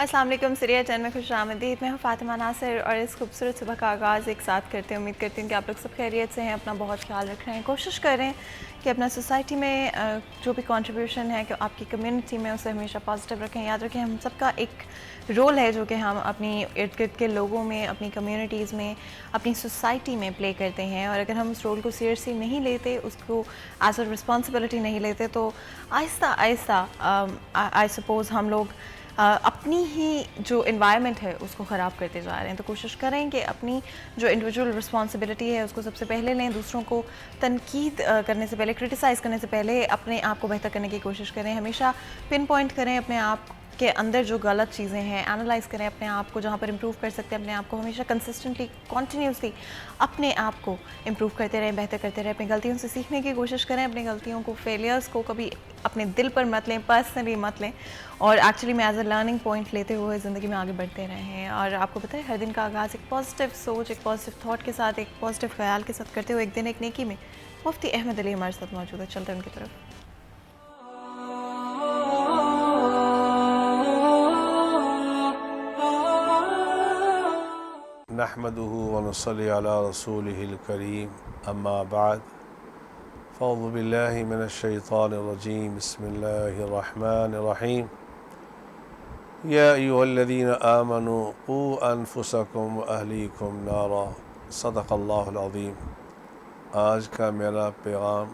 अस्सलाम वालेकुम। सीरिया 10 में खुश आमदीद। मैं हूँ फ़ातिमा नासिर और इस खूबसूरत सुबह का आगाज़ एक साथ करते हैं। उम्मीद करती हूँ कि आप लोग सब खैरियत से हैं, अपना बहुत ख्याल रख रहे हैं। कोशिश कर रहे हैं कि अपना सोसाइटी में जो भी कंट्रीब्यूशन है कि आपकी कम्युनिटी में उसे हमेशा पॉजिटिव रखें। याद रखें हम सबका एक रोल है जो कि हम अपनी इर्द गिर्द के लोगों में, अपनी कम्युनिटीज़ में, अपनी सोसाइटी में प्ले करते हैं। और अगर हम उस रोल को सीरियसली नहीं लेते, उसको एज अ रिस्पॉन्सिबिलिटी नहीं लेते, तो आहिस्ता आहिस्ता आई सपोज़ हम लोग अपनी ही जो इन्वायरमेंट है उसको ख़राब करते जा रहे हैं। तो कोशिश करें कि अपनी जो इंडिविजुअल रिस्पॉन्सिबिलिटी है उसको सबसे पहले लें। दूसरों को तनकीद करने से पहले, क्रिटिसाइज़ करने से पहले अपने आप को बेहतर करने की कोशिश करें। हमेशा पिन पॉइंट करें अपने आप के अंदर जो गलत चीज़ें हैं, एनालाइज़ करें अपने आप को, जहाँ पर इम्प्रूव कर सकते हैं अपने आप को। हमेशा कंसिस्टेंटली, कॉन्टीन्यूसली अपने आप को इम्प्रूव करते रहें, बेहतर करते रहें। अपनी गलतियों से सीखने की कोशिश करें। अपनी गलतियों को, फेलियर्स को कभी अपने दिल पर मत लें, पर्सनली मत लें, और एक्चुअली में एज अ लर्निंग पॉइंट लेते हुए ज़िंदगी में आगे बढ़ते रहें। और आपको पता है हर दिन का आगाज़ एक पॉजिटिव सोच, एक पॉजिटिव थाट के साथ, एक पॉजिटिव ख्याल के साथ करते हुए एक दिन एक नेकी में। मुफ्ती अहमद अली हमारे साथ मौजूद है, चलते हैं उनकी तरफ। नहमदुहु व नुसल्ली अला रसूलिहिल करीम अम्मा बाद फ़अऊज़ु बिल्लाहि मिनश शैतानिर रजीम बिस्मिल्लाहिर रहमानिर रहीम या अय्युहल्लज़ीना आमनू क़ू अनफुसकुम व अहलीकुम नारा सदक़ल्लाहुल अज़ीम। आज का मेरा पैगाम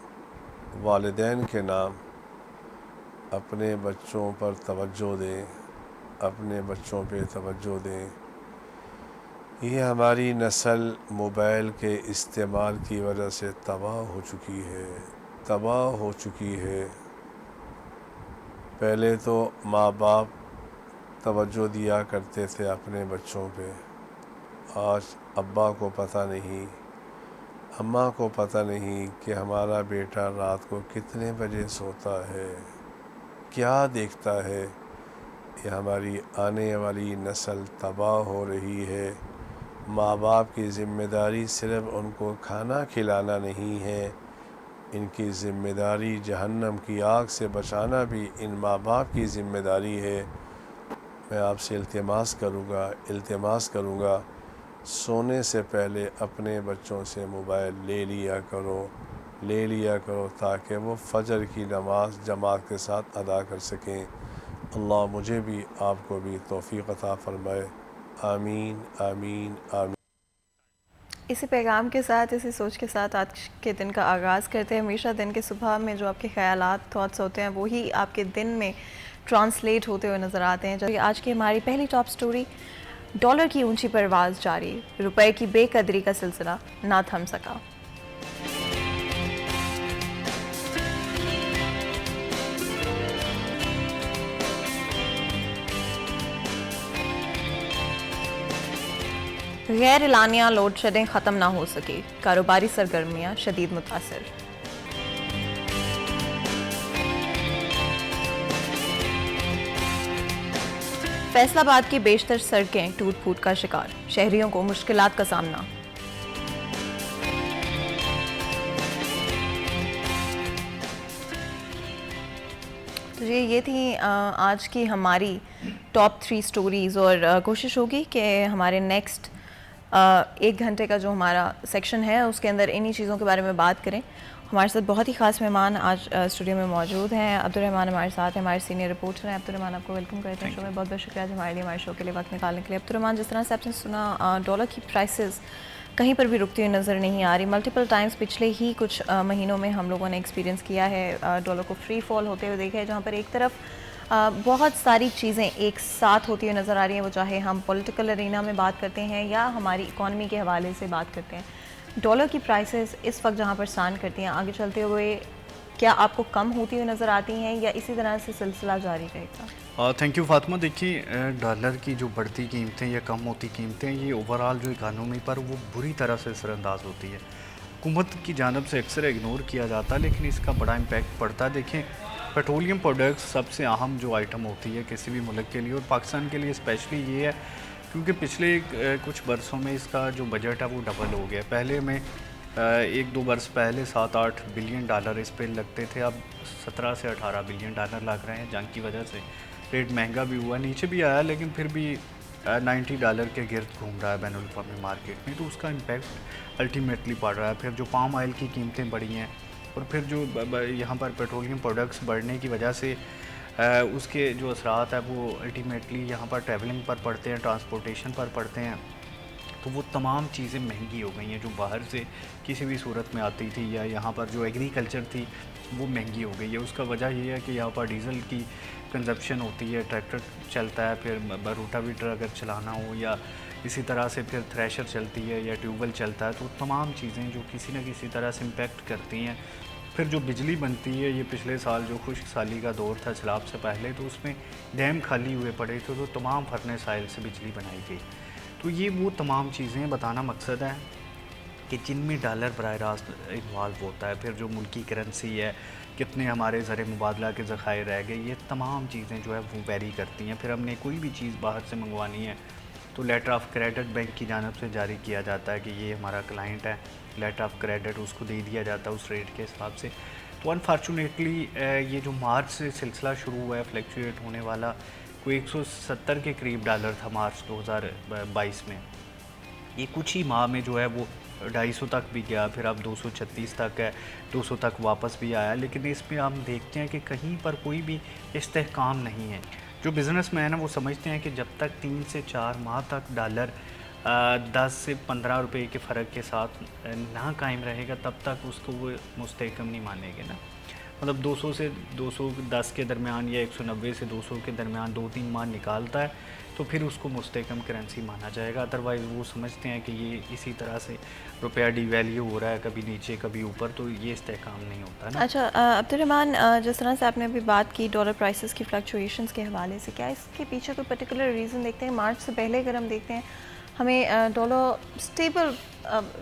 वालिदैन के नाम, अपने बच्चों पर तवज्जो दें, अपने बच्चों पे तवज्जो दें। ये हमारी नस्ल मोबाइल के इस्तेमाल की वजह से तबाह हो चुकी है, तबाह हो चुकी है। पहले तो माँ बाप तवज्जो दिया करते थे अपने बच्चों पे। आज अब्बा को पता नहीं, अम्मा को पता नहीं कि हमारा बेटा रात को कितने बजे सोता है, क्या देखता है। ये हमारी आने वाली नस्ल तबाह हो रही है। माँ बाप की ज़िम्मेदारी सिर्फ़ उनको खाना खिलाना नहीं है, इनकी ज़िम्मेदारी जहन्नम की आग से बचाना भी इन माँ बाप की ज़िम्मेदारी है। मैं आपसे इल्तिमास करूँगा सोने से पहले अपने बच्चों से मोबाइल ले लिया करो ताकि वो फ़जर की नमाज़ जमात के साथ अदा कर सकें। अल्लाह मुझे भी आपको भी तौफ़ीक़ अता फ़रमाए। आमीन आमीन आमीन। इसी पैगाम के साथ, इसी सोच के साथ आज के दिन का आगाज़ करते हैं। हमेशा दिन के सुबह में जो आपके ख़यालात, थॉट्स होते हैं वही आपके दिन में ट्रांसलेट होते हुए नज़र आते हैं। जब आज की हमारी पहली टॉप स्टोरी, डॉलर की ऊंची परवाज़ जारी, रुपए की बेकदरी का सिलसिला ना थम सका। गैर एलानिया लोड शेडिंग ख़त्म ना हो सकी, कारोबारी सरगर्मियाँ शदीद मुतासर। फैसलाबाद की बेशतर सड़कें टूट फूट का शिकार, शहरियों को मुश्किलात का सामना। तो ये थी आज की हमारी टॉप 3 स्टोरीज़। और कोशिश होगी कि हमारे नेक्स्ट 1 घंटे का जो हमारा सेक्शन है उसके अंदर इन्हीं चीज़ों के बारे में बात करें। हमारे साथ बहुत ही ख़ास मेहमान आज स्टूडियो में मौजूद हैं। अब्दुर्रहमान हमारे साथ हैं, हमारे सीनियर रिपोर्टर हैं। अब्दुर्रहमान, आपको वेलकम करते हैं शो में। बहुत बहुत शुक्रिया आज हमारे शो के लिए वक्त निकालने के लिए। अब्दुर्रहमान, जिस तरह से आपने सुना, डॉलर की प्राइसेस कहीं पर भी रुकती हुई नज़र नहीं आ रही। मल्टीपल टाइम्स पिछले ही कुछ महीनों में हम लोगों ने एक्सपीरियंस किया है, डॉलर को फ्री फॉल होते हुए देखा है, जहाँ पर एक तरफ बहुत सारी चीज़ें एक साथ होती हुई नज़र आ रही हैं, वो चाहे हम पॉलिटिकल अरीना में बात करते हैं या हमारी इकॉनमी के हवाले से बात करते हैं। डॉलर की प्राइसेस इस वक्त जहाँ पर स्टैंड करती हैं, आगे चलते हुए क्या आपको कम होती हुई नज़र आती हैं या इसी तरह से सिलसिला जारी रहेगा? Thank you Fatima. देखिए, डॉलर की जो बढ़ती कीमतें या कम होती कीमतें, ये ओवरऑल जो इकानमी पर वो बुरी तरह से असरअंदाज होती है। हुकूमत की जानब से अक्सर इग्नोर किया जाता है, लेकिन इसका बड़ा इम्पैक्ट पड़ता है। देखें, पेट्रोलियम प्रोडक्ट्स सबसे अहम जो आइटम होती है किसी भी मुल्क के लिए, और पाकिस्तान के लिए स्पेशली ये है क्योंकि पिछले कुछ बरसों में इसका जो बजट है वो डबल हो गया। पहले में 1-2 बरस पहले 7-8 बिलियन डॉलर इस पर लगते थे, अब 17 से 18 बिलियन डॉलर लग रहे हैं जंग की वजह से। रेट महंगा भी हुआ, नीचे भी आया, लेकिन फिर भी $90 के गिर्द घूम रहा है बैनुल अक़वामी मार्केट में, तो उसका इम्पैक्ट अल्टीमेटली पड़ रहा है। फिर जो पाम ऑयल की कीमतें बढ़ी हैं और फिर जो यहाँ पर पेट्रोलियम प्रोडक्ट्स बढ़ने की वजह से उसके जो असरात है वो अल्टीमेटली यहाँ पर ट्रैवलिंग पर पड़ते हैं, ट्रांसपोर्टेशन पर पड़ते हैं। तो वो तमाम चीज़ें महंगी हो गई हैं जो बाहर से किसी भी सूरत में आती थी, या यहाँ पर जो एग्रीकल्चर थी वो महंगी हो गई है। उसका वजह ये है कि यहाँ पर डीज़ल की कंजप्शन होती है, ट्रैक्टर चलता है, फिर रोटावीटर अगर चलाना हो, या इसी तरह से फिर थ्रेशर चलती है या ट्यूबवेल चलता है, तो तमाम चीज़ें जो किसी न किसी तरह से इम्पेक्ट करती हैं। फिर जो बिजली बनती है, ये पिछले साल जो खुश्क साली का दौर था सैलाब से पहले, तो उसमें डैम खाली हुए पड़े थे, तो तमाम फर्नेस ऑयल से बिजली बनाई गई। तो ये वो तमाम चीज़ें बताना मकसद है कि जिनमें डॉलर बराह रास्त इन्वॉल्व होता है। फिर जो मुल्की करेंसी है, कितने हमारे ज़र मुबादला के ज़खायर रह गए, ये तमाम चीज़ें जो है वो वेरी करती हैं। फिर हमने कोई भी चीज़ बाहर से मंगवानी है तो लेटर ऑफ़ क्रेडिट बैंक की जानिब से जारी किया जाता है कि ये हमारा क्लाइंट है, लेटर ऑफ़ क्रेडिट उसको दे दिया जाता है उस रेट के हिसाब से। तो अनफॉर्चुनेटली ये जो मार्च से सिलसिला शुरू हुआ है फ्लक्चुएट होने वाला, कोई 170 के करीब डॉलर था मार्च 2022 में। ये कुछ ही माह में जो है वो 250 तक भी गया, फिर अब 236 तक है, 200 तक वापस भी आया। लेकिन इसमें हम देखते हैं कि कहीं पर कोई भी इस्तेहकाम नहीं है। जो बिज़नेसमैन है वो समझते हैं कि जब तक 3 से 4 माह तक डॉलर 10 से 15 रुपए के फ़र्क के साथ ना कायम रहेगा, तब तक उसको वो मुस्तहकम नहीं मानेंगे ना। मतलब 200 से 210 के दरमियान या 190 से 200 के दरमियान 2-3 माह निकालता है तो फिर उसको मुस्तहकम करेंसी माना जाएगा। अदरवाइज़ वो समझते हैं कि ये इसी तरह से रुपया डिवैल्यू हो रहा है, कभी नीचे कभी ऊपर, तो ये इस्तेहकाम नहीं होता ना। अच्छा अब्दुर्रहमान, जिस तरह से आपने अभी बात की डॉलर प्राइसेस की फ्लक्चुएशंस के हवाले से, क्या इसके पीछे कोई पर्टिकुलर रीज़न देखते हैं? मार्च से पहले अगर हम देखते हैं हमें डॉलर स्टेबल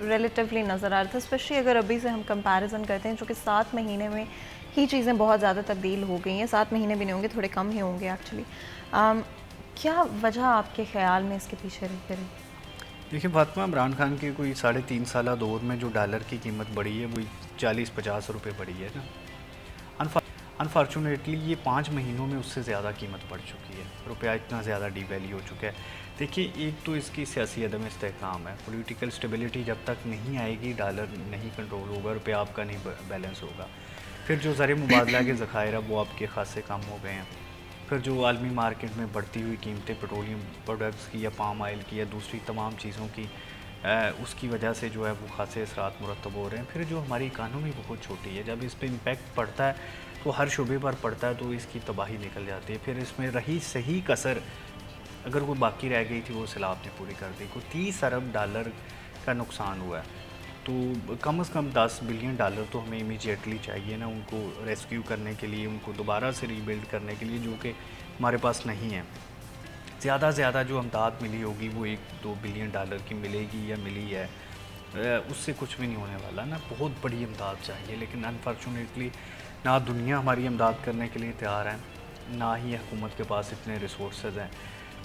रिलेटिवली नज़र आ रहा था, स्पेशली अगर अभी से हम कंपैरिजन करते हैं, जो कि 7 महीने में ही चीज़ें बहुत ज़्यादा तब्दील हो गई हैं। 7 महीने भी नहीं होंगे, थोड़े कम ही होंगे एक्चुअली। क्या वजह आपके ख़्याल में इसके पीछे रही करें? देखिए फातिमा, इमरान खान के कोई 3.5 साल दौर में जो डॉलर की कीमत बढ़ी है वो 40-50 रुपये बढ़ी है ना। अनफॉर्चुनेटली ये 5 महीनों में उससे ज़्यादा कीमत बढ़ चुकी है, रुपया इतना ज़्यादा डिवैल्यू हो चुका है। देखिए, एक तो इसकी सियासी अदम इस्तेहकाम है, पॉलिटिकल स्टेबिलिटी जब तक नहीं आएगी डॉलर नहीं कंट्रोल होगा, रुपया आपका नहीं बैलेंस होगा। फिर जो ज़र मुबादला के ज़खायर है वो आपके खासे कम हो गए हैं। फिर जो आलमी मार्केट में बढ़ती हुई कीमतें पेट्रोलियम प्रोडक्ट्स की या पाम ऑयल की या दूसरी तमाम चीज़ों की, उसकी वजह से जो है वो खासे असरात मुरतब हो रहे हैं। फिर जो हमारी इकानमी बहुत छोटी है, जब इस पर इम्पेक्ट पड़ता है तो हर शुबे पर पड़ता है, तो इसकी तबाही निकल जाती है। फिर इसमें रही सही कसर अगर कोई बाकी रह गई थी वो सैलाब ने पूरी कर दी। कोई 30 अरब डॉलर का नुकसान हुआ है, तो कम से कम 10 बिलियन डॉलर तो हमें इमीडिएटली चाहिए ना उनको रेस्क्यू करने के लिए, उनको दोबारा से रीबिल्ड करने के लिए, जो कि हमारे पास नहीं है। ज़्यादा से ज़्यादा जो इमदाद मिली होगी वो 1-2 बिलियन डॉलर की मिलेगी या मिली है, उससे कुछ भी नहीं होने वाला ना। बहुत बड़ी इमदाद चाहिए, लेकिन अनफॉर्चुनेटली ना दुनिया हमारी इमदाद करने के लिए तैयार है, ना ही हुकूमत के पास इतने रिसोर्सेज हैं।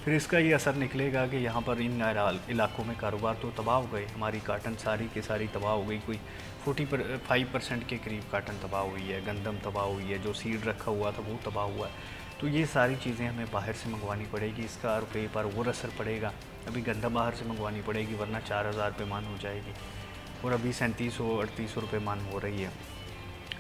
फिर इसका ये असर निकलेगा कि यहाँ पर इन इलाकों में कारोबार तो तबाह हो गए, हमारी काटन सारी की सारी तबाह हो गई। कोई 45% के करीब काटन तबाह हुई है, गंदम तबाह हुई है, जो सीड रखा हुआ था वो तबाह हुआ है। तो ये सारी चीज़ें हमें बाहर से मंगवानी पड़ेगी, इसका रुपये पर और असर पड़ेगा। अभी गंदम बाहर से मंगवानी पड़ेगी वरना 4,000 रुपये मन हो जाएगी, और अभी 3700-3800 रुपये मन हो रही है।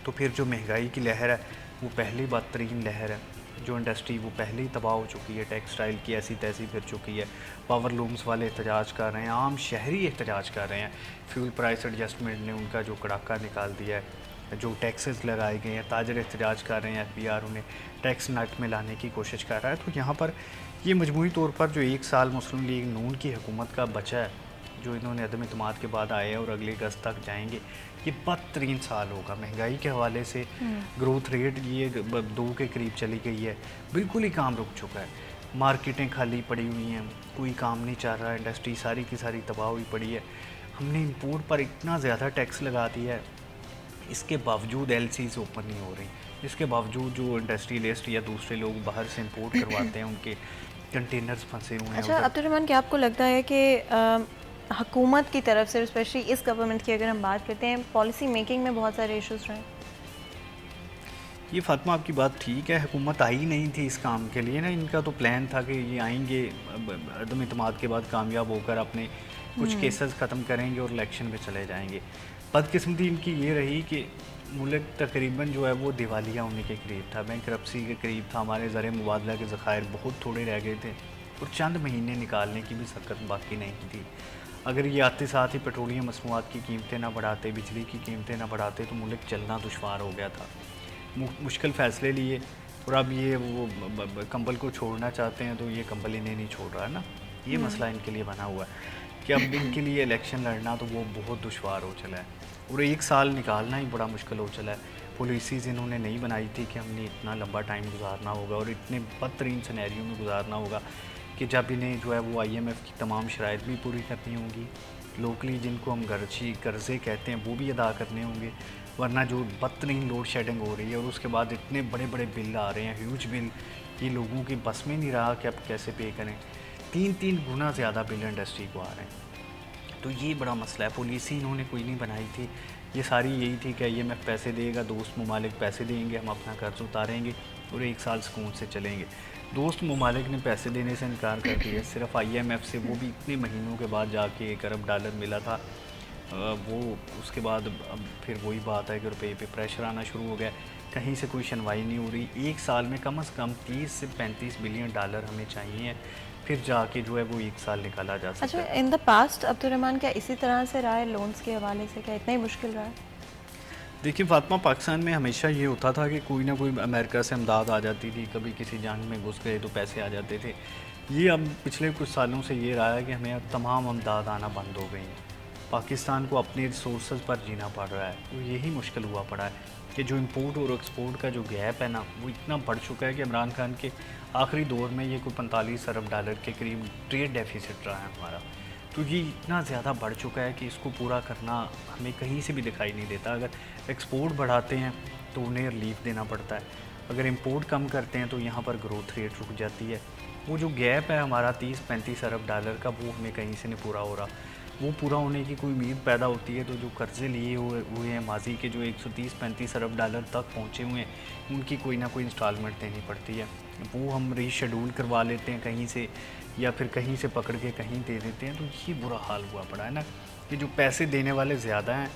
तो फिर जो महंगाई की लहर है वो पहली बदतरीन लहर है। जो इंडस्ट्री वो पहले ही तबाह हो चुकी है, टेक्सटाइल की ऐसी तैसी फिर चुकी है, पावर लूम्स वाले एहतजाज कर रहे हैं, आम शहरी एहतजाज कर रहे हैं। फ्यूल प्राइस एडजस्टमेंट ने उनका जो कड़ाका निकाल दिया है, जो टैक्सेस लगाए गए हैं, ताजर एहतजाज कर रहे हैं, FBR उन्हें टैक्स नट में लाने की कोशिश कर रहा है। तो यहाँ पर ये मजमूई तौर पर जो 1 साल मुस्लिम लीग नून की हुकूमत का बचा है, जो इन्होंने अदम इत्मीनान के बाद आए हैं और अगले अगस्त तक जाएंगे, ये बदतरीन साल होगा। महंगाई के हवाले से ग्रोथ रेट ये 2 के करीब चली गई है, बिल्कुल ही काम रुक चुका है। मार्केटें खाली पड़ी हुई हैं, कोई काम नहीं चल रहा है, इंडस्ट्री सारी की सारी तबाह हुई पड़ी है। हमने इंपोर्ट पर इतना ज़्यादा टैक्स लगा दिया है, इसके बावजूद LCs ओपन नहीं हो रही, इसके बावजूद जो इंडस्ट्रियलिस्ट या दूसरे लोग बाहर से इंपोर्ट करवाते हैं उनके कंटेनर्स फंसे हुए हैं। अच्छा अब्दुर्रहमान, क्या आपको लगता है कि हुकूमत की तरफ से, स्पेशली इस गवर्नमेंट की अगर हम बात करते हैं, पॉलिसी मेकिंग में बहुत सारे इश्यूज रहे? ये फातिमा आपकी बात ठीक है, हुकूमत आई नहीं थी इस काम के लिए ना, इनका तो प्लान था कि ये आएंगे अदम इत्मीद के बाद कामयाब होकर अपने कुछ केसेस ख़त्म करेंगे और इलेक्शन में चले जाएंगे। बदकिस्मती इनकी ये रही कि मुल्क तकरीबन जो है वो दिवालिया होने के करीब था, बैंकरप्सी के करीब था, हमारे ज़र मुबादला के ज़खायर बहुत थोड़े रह गए थे और चंद महीने निकालने की भी सकत बाकी नहीं थी। अगर ये आते साथ ही पेट्रोलियम मसनूआत की कीमतें ना बढ़ाते, बिजली की कीमतें ना बढ़ाते तो मुल्क चलना दुश्वार हो गया था। मुश्किल फ़ैसले लिए और अब ये वो कंबल को छोड़ना चाहते हैं तो ये कंबल इन्हें नहीं छोड़ रहा है ना, ये मसला इनके लिए बना हुआ है कि अब इनके लिए इलेक्शन लड़ना तो वो बहुत दुश्वार हो चला है और 1 साल निकालना ही बड़ा मुश्किल हो चला है। पॉलिसीज़ इन्होंने नहीं बनाई थी कि हमने इतना लंबा टाइम गुजारना होगा और इतने बदतरीन सिनेरियो में गुजारना होगा कि जब इन्हें जो है वो IMF की तमाम शराइत भी पूरी करनी होंगी, लोकली जिनको हम कर्ज़े कहते हैं वो भी अदा करने होंगे, वरना जो बदतरीन लोड शेडिंग हो रही है और उसके बाद इतने बड़े बड़े बिल आ रहे हैं, ह्यूज बिल, ये लोगों की बस में नहीं रहा कि अब कैसे पे करें। 3 गुना ज़्यादा बिल इंडस्ट्री को आ रहे हैं, तो ये बड़ा मसला है। पॉलिसी इन्होंने कोई नहीं बनाई थी, ये सारी यही थी कि IMF पैसे देगा, दोस्त ममालिक पैसे देंगे, हम अपना कर्ज उतारेंगे और 1 साल सुकून से चलेंगे। दोस्त ममालिक ने पैसे देने से इनकार कर दिया, सिर्फ IMF से, वो भी इतने महीनों के बाद जाके $1 अरब मिला था। वो उसके बाद अब फिर वही बात है कि रुपये पे प्रेशर आना शुरू हो गया, कहीं से कोई सुनवाई नहीं हो रही। 1 साल में कम से कम 30 से 35 बिलियन डॉलर हमें चाहिए, फिर जाके जो है वो 1 साल निकाला जा सकता है। अच्छा, इन द पास्ट अब्दुर्रहमान क्या इसी तरह से रहा है लोन्स के हवाले से, क्या इतना ही मुश्किल रहा है? देखिए फातिमा, पाकिस्तान में हमेशा ये होता था कि कोई ना कोई अमेरिका से इमदाद आ जाती थी, कभी किसी जंग में घुस गए तो पैसे आ जाते थे। ये अब पिछले कुछ सालों से ये रहा है कि हमें अब तमाम इमदाद आना बंद हो गई हैं, पाकिस्तान को अपने रिसोर्स पर जीना पड़ रहा है। तो यही मुश्किल हुआ पड़ा है कि जो इंपोर्ट और एक्सपोर्ट का जो गैप है ना, वो इतना बढ़ चुका है कि इमरान खान के आखिरी दौर में ये कोई $45 अरब के करीब ट्रेड डेफिसिट रहा है हमारा। तो ये इतना ज़्यादा बढ़ चुका है कि इसको पूरा करना हमें कहीं से भी दिखाई नहीं देता। अगर एक्सपोर्ट बढ़ाते हैं तो उन्हें रिलीफ देना पड़ता है, अगर इंपोर्ट कम करते हैं तो यहाँ पर ग्रोथ रेट रुक जाती है। वो जो गैप है हमारा 30-35 अरब डॉलर का, वो हमें कहीं से नहीं पूरा हो रहा। वो पूरा होने की कोई उम्मीद पैदा होती है तो जो कर्ज़े लिए हुए हैं माजी के, जो 130-35 अरब डॉलर तक पहुँचे हुए हैं, उनकी कोई ना कोई इंस्टॉलमेंट देनी पड़ती है। वो हम रीशेड्यूल करवा लेते हैं कहीं से, या फिर कहीं से पकड़ के कहीं दे देते हैं। तो ये बुरा हाल हुआ पड़ा है ना कि जो पैसे देने वाले ज़्यादा हैं,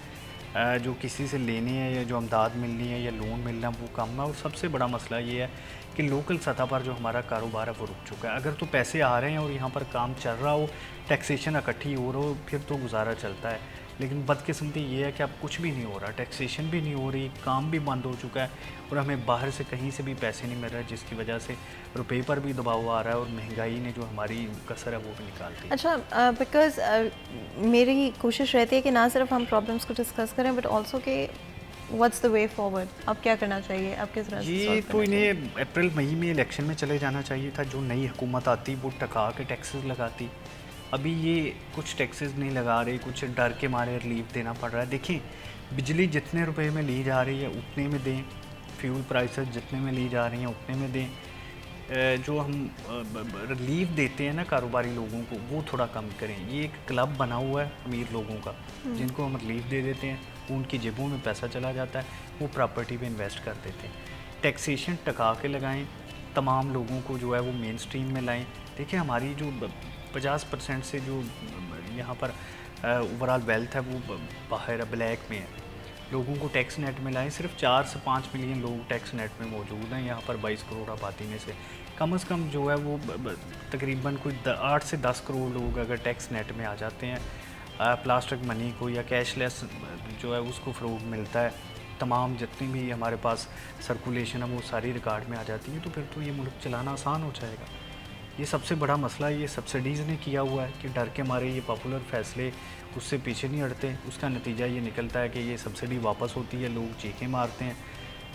जो किसी से लेने हैं या जो अमदाद मिलनी है या लोन मिलना वो कम है। और सबसे बड़ा मसला ये है कि लोकल सतह पर जो हमारा कारोबार है वो रुक चुका है। अगर तो पैसे आ रहे हैं और यहाँ पर काम चल रहा हो, टैक्सेशन इकट्ठी हो रहा हो, फिर तो गुजारा चलता है। लेकिन बदकिस्मती ये है कि अब कुछ भी नहीं हो रहा, टैक्सेशन भी नहीं हो रही, काम भी बंद हो चुका है और हमें बाहर से कहीं से भी पैसे नहीं मिल रहे, जिसकी वजह से रुपये पर भी दबाव आ रहा है और महंगाई ने जो हमारी कसर है वो भी निकाल दी। अच्छा, बिकॉज़ मेरी कोशिश रहती है कि ना सिर्फ हम प्रॉब्लम्स को डिस्कस करें बट ऑल्सो कि व्हाट्स द वे फॉरवर्ड, अब क्या करना चाहिए, अब किस तरह से ये solve तो करना चाहिए? इन्हें अप्रैल मई में इलेक्शन में चले जाना चाहिए था। जो नई हुकूमत आती वो टका के टैक्सेस लगाती। अभी ये कुछ टैक्सेस नहीं लगा रहे, कुछ डर के मारे रिलीफ देना पड़ रहा है। देखें, बिजली जितने रुपए में ली जा रही है उतने में दें, फ्यूल प्राइसेस जितने में ली जा रही हैं उतने में दें। जो हम रिलीफ देते हैं ना कारोबारी लोगों को, वो थोड़ा कम करें। ये एक क्लब बना हुआ है अमीर लोगों का, जिनको हम रिलीफ दे देते हैं, उनकी जेबों में पैसा चला जाता है, वो प्रॉपर्टी पे इन्वेस्ट कर देते हैं। टैक्सेशन टका के लगाएं, तमाम लोगों को जो है वो मेन स्ट्रीम में लाएं। देखिए, हमारी जो 50% से जो यहाँ पर ओवरऑल वेल्थ है वो बाहर ब्लैक में है। लोगों को टैक्स नेट में लाएं। सिर्फ 4 से 5 मिलियन लोग टैक्स नेट में मौजूद हैं यहाँ पर 22 करोड़ आबादी में से। कम से कम जो है वो तकरीबन कोई 8 से 10 करोड़ लोग अगर टैक्स नेट में आ जाते हैं, प्लास्टिक मनी को या कैशलेस जो है उसको फ़रोग मिलता है, तमाम जितनी भी हमारे पास सर्कुलेशन है वो सारी रिकॉर्ड में आ जाती है, तो फिर तो ये मुल्क चलाना आसान हो जाएगा। ये सबसे बड़ा मसला ये सब्सिडीज़ ने किया हुआ है कि डर के मारे ये पॉपुलर फैसले उससे पीछे नहीं हटते। उसका नतीजा ये निकलता है कि ये सब्सिडी वापस होती है, लोग चीखें मारते हैं,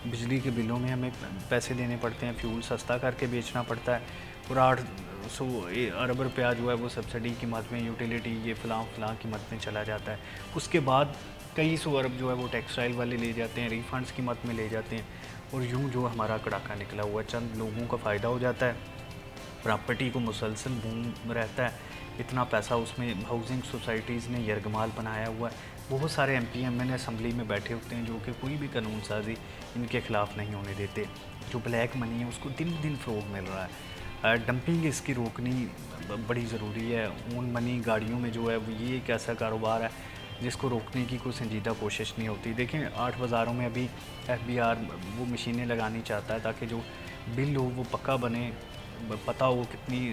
बिजली के बिलों में हमें पैसे देने पड़ते हैं, फ्यूल सस्ता करके बेचना पड़ता है और 800 अरब रुपया जो है वो सब्सिडी की मद में, यूटिलिटी ये फ़लाँ की मद में चला जाता है। उसके बाद कई सौ अरब जो है वो टेक्सटाइल वाले ले जाते हैं, रिफंड्स की मद में ले जाते हैं और यूँ जो हमारा कड़ाका निकला हुआ चंद लोगों का फ़ायदा हो जाता है। प्रॉपर्टी को मुसलसल बूम रहता है, इतना पैसा उसमें हाउसिंग सोसाइटीज़ ने यरगमाल बनाया हुआ है, बहुत सारे MP MN असम्बली में बैठे होते हैं जो कि कोई भी कानून साजी इनके ख़िलाफ़ नहीं होने देते। जो ब्लैक मनी है उसको दिन दिन फ़रोग़ मिल रहा है। डंपिंग इसकी रोकनी बड़ी ज़रूरी है। ओन मनी गाड़ियों में जो है वो ये एक ऐसा कारोबार है जिसको रोकने की कोई संजीदा कोशिश नहीं होती। देखें 8 बाज़ारों में अभी FBR वो मशीनें लगानी चाहता है ताकि जो बिल हो वो पक्का बने, पता हो कितनी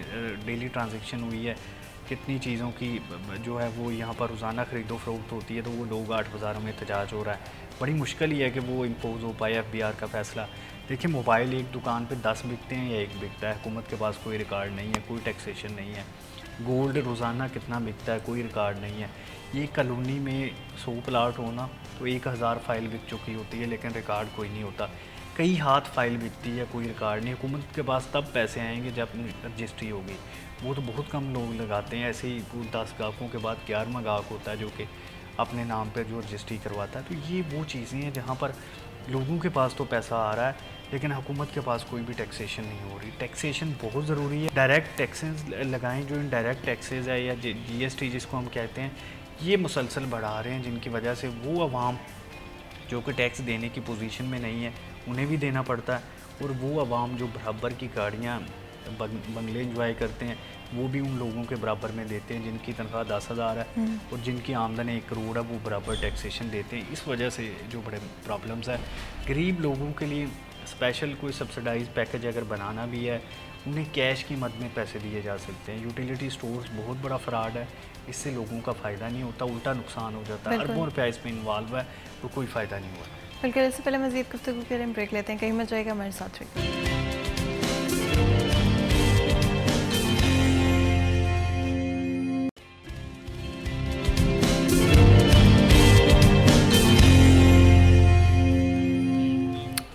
डेली ट्रांजैक्शन हुई है, कितनी चीज़ों की जो है वो यहाँ पर रोज़ाना ख़रीदो फ़रोख्त होती है। तो वो लोग 8 बाज़ारों में एहतजाज हो रहा है। बड़ी मुश्किल ही है कि वो इम्पोज़ हो पाए FBR का फ़ैसला। देखिए मोबाइल एक दुकान पे 10 बिकते हैं या 1 बिकता है, हुकूमत के पास कोई रिकॉर्ड नहीं है, कोई टैक्सेशन नहीं है। गोल्ड रोज़ाना कितना बिकता है, कोई रिकॉर्ड नहीं है। ये कॉलोनी में 100 प्लाट होना तो 1000 फ़ाइल बिक चुकी होती है, लेकिन रिकॉर्ड कोई नहीं होता। कई हाथ फाइल बिकती है, कोई रिकॉर्ड नहीं। हुकूमत के पास तब पैसे आएंगे जब रजिस्ट्री होगी। वो तो बहुत कम लोग लगाते हैं। ऐसे ही 10 गाहकों के बाद 11वां गाहक होता है जो कि अपने नाम पर जो रजिस्ट्री करवाता है। तो ये वो चीज़ें हैं जहाँ पर लोगों के पास तो पैसा आ रहा है लेकिन हुकूमत के पास कोई भी टैक्सेशन नहीं हो रही। टैक्सेशन बहुत ज़रूरी है। डायरेक्ट टैक्सेस लगाएं, जो इनडायरेक्ट टैक्सेस है या GST जिसको हम कहते हैं, ये मुसलसल बढ़ा रहे हैं जिनकी वजह से वो अवाम जो कि टैक्स देने की पोजीशन में नहीं है उन्हें भी देना पड़ता है, और वो अवाम जो बराबर की गाड़ियाँ बंगले इंजॉय करते हैं वो भी उन लोगों के बराबर में देते हैं जिनकी तनख्वाह 10,000 है और जिनकी आमदन 1 करोड़ है, वो बराबर टैक्सेशन देते हैं। इस वजह से जो बड़े प्रॉब्लम्स है, गरीब लोगों के लिए स्पेशल कोई सब्सिडाइज पैकेज अगर बनाना भी है, उन्हें कैश की मद में पैसे दिए जा सकते हैं। यूटिलिटी स्टोर्स बहुत बड़ा फ्रॉड है, इससे लोगों का फ़ायदा नहीं होता, उल्टा नुकसान हो जाता है। अरबों रुपया इसमें इन्वॉल्व है तो कोई फ़ायदा नहीं हुआ। बिल्कुल, इससे पहले मज़ीद गुफ्तगू करें, ब्रेक लेते हैं। कहीं मत जाएगा, हमारे साथ रहिए।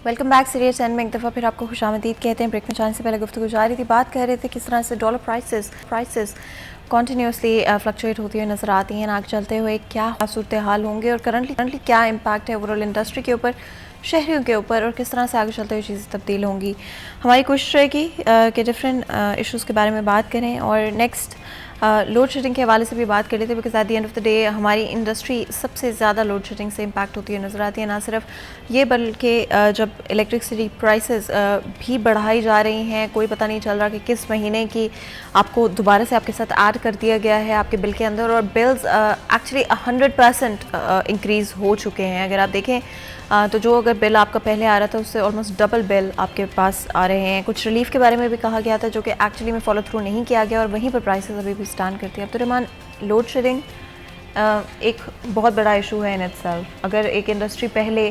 Welcome back. सीरियस एंड में एक दफ़ा फिर आपको खुशामदीद कहते हैं। ब्रेक में जाने से पहले गुफ्तगू जारी थी, बात कर रहे थे किस तरह से डॉलर प्राइसेस कॉन्टीन्यूसली फ्लक्चुएट होती हुई नज़र आती हैं। आगे चलते हुए क्या सूरत हाल होंगे और करंटली क्या इम्पैक्ट है ओवरऑल इंडस्ट्री के ऊपर, शहरियों के ऊपर, और किस तरह से आगे चलते हुए चीज़ें तब्दील होंगी। हमारी कोशिश रहेगी कि डिफरेंट इशूज़ के बारे में बात करें और नेक्स्ट लोड शेडिंग के हवाले से भी बात कर लेते हैं, because at the end of the day हमारी इंडस्ट्री सबसे ज़्यादा लोड शेडिंग से इम्पैक्ट होती है नज़र आती है। ना सिर्फ ये बल्कि जब इलेक्ट्रिसिटी प्राइसेस भी बढ़ाई जा रही हैं, कोई पता नहीं चल रहा कि किस महीने की आपको दोबारा से आपके साथ ऐड कर दिया गया है आपके बिल के अंदर, और बिल्स एक्चुअली 100% इंक्रीज़ हो चुके हैं। अगर आप देखें तो जो अगर बिल आपका पहले आ रहा था उससे ऑलमोस्ट डबल बिल आपके पास आ रहे हैं। कुछ रिलीफ के बारे में भी कहा गया था जो कि एक्चुअली में फॉलो थ्रू नहीं किया गया और वहीं पर प्राइसेस अभी भी स्टैंड करती है। अब्दुर्रहमान, लोड शेडिंग एक बहुत बड़ा इशू है इन इटसेल्फ। अगर एक इंडस्ट्री पहले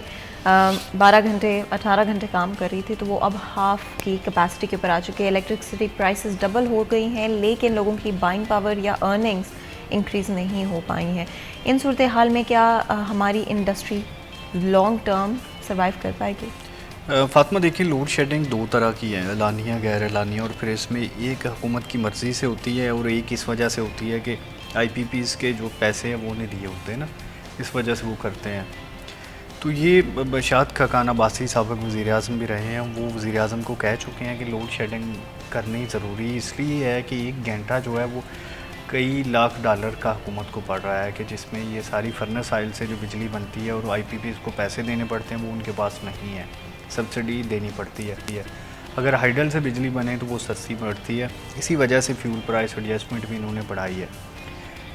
12 घंटे 18 घंटे काम कर रही थी तो वो अब हाफ की कैपेसिटी के ऊपर आ चुकी है। इलेक्ट्रिसिटी प्राइसेस डबल हो गई हैं लेकिन लोगों की बाइंग पावर या अर्निंग्स इंक्रीज़ नहीं हो पाई हैं। इन सूरत हाल में क्या हमारी इंडस्ट्री लॉन्ग टर्म सर्वाइव कर पाएगी? फातिमा, देखिए लोड शेडिंग 2 तरह की है, एलानिया गैर एलानिया, और फिर इसमें एक हुकूमत की मर्ज़ी से होती है और एक इस वजह से होती है कि IPPs के जो पैसे हैं वो नहीं दिए होते ना, इस वजह से वो करते हैं। तो ये शायद खकान अब्बासी साबिक़ वज़ीर-ए-आज़म भी रहे हैं, वो वज़ीर-ए-आज़म को कह चुके हैं कि लोड शेडिंग करनी ज़रूरी इसलिए है कि 1 घंटा जो है वो कई लाख डॉलर का हुकूमत को पड़ रहा है, कि जिसमें ये सारी फर्नेस ऑयल से जो बिजली बनती है और IPPs को पैसे देने पड़ते हैं वो उनके पास नहीं है, सब्सिडी देनी पड़ती है। अगर हाइडल से बिजली बने तो वो सस्ती पड़ती है, इसी वजह से फ्यूल प्राइस एडजस्टमेंट भी इन्होंने बढ़ाई है।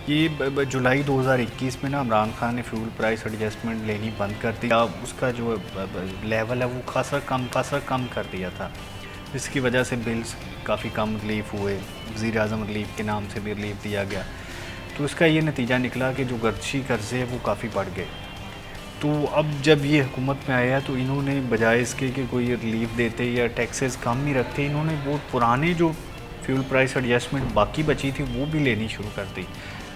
ये जुलाई 2021 में ना इमरान खान ने फ्यूल प्राइस एडजस्टमेंट लेनी बंद कर दी। उसका जो लेवल है वो खासा कम कर दिया था, जिसकी वजह से बिल्स काफ़ी कम रिलीफ हुए। वज़ीर-ए-आज़म रिलीफ के नाम से भी रिलीफ दिया गया, तो इसका ये नतीजा निकला कि जो गर्दशी कर्ज़े हैं वो काफ़ी बढ़ गए। तो अब जब ये हुकूमत में आया तो इन्होंने बजाय इसके कि कोई रिलीफ देते या टैक्सेस कम ही रखते, इन्होंने वो पुराने जो फ्यूल प्राइस एडजस्टमेंट बाकी बची थी वो भी लेनी शुरू कर दी,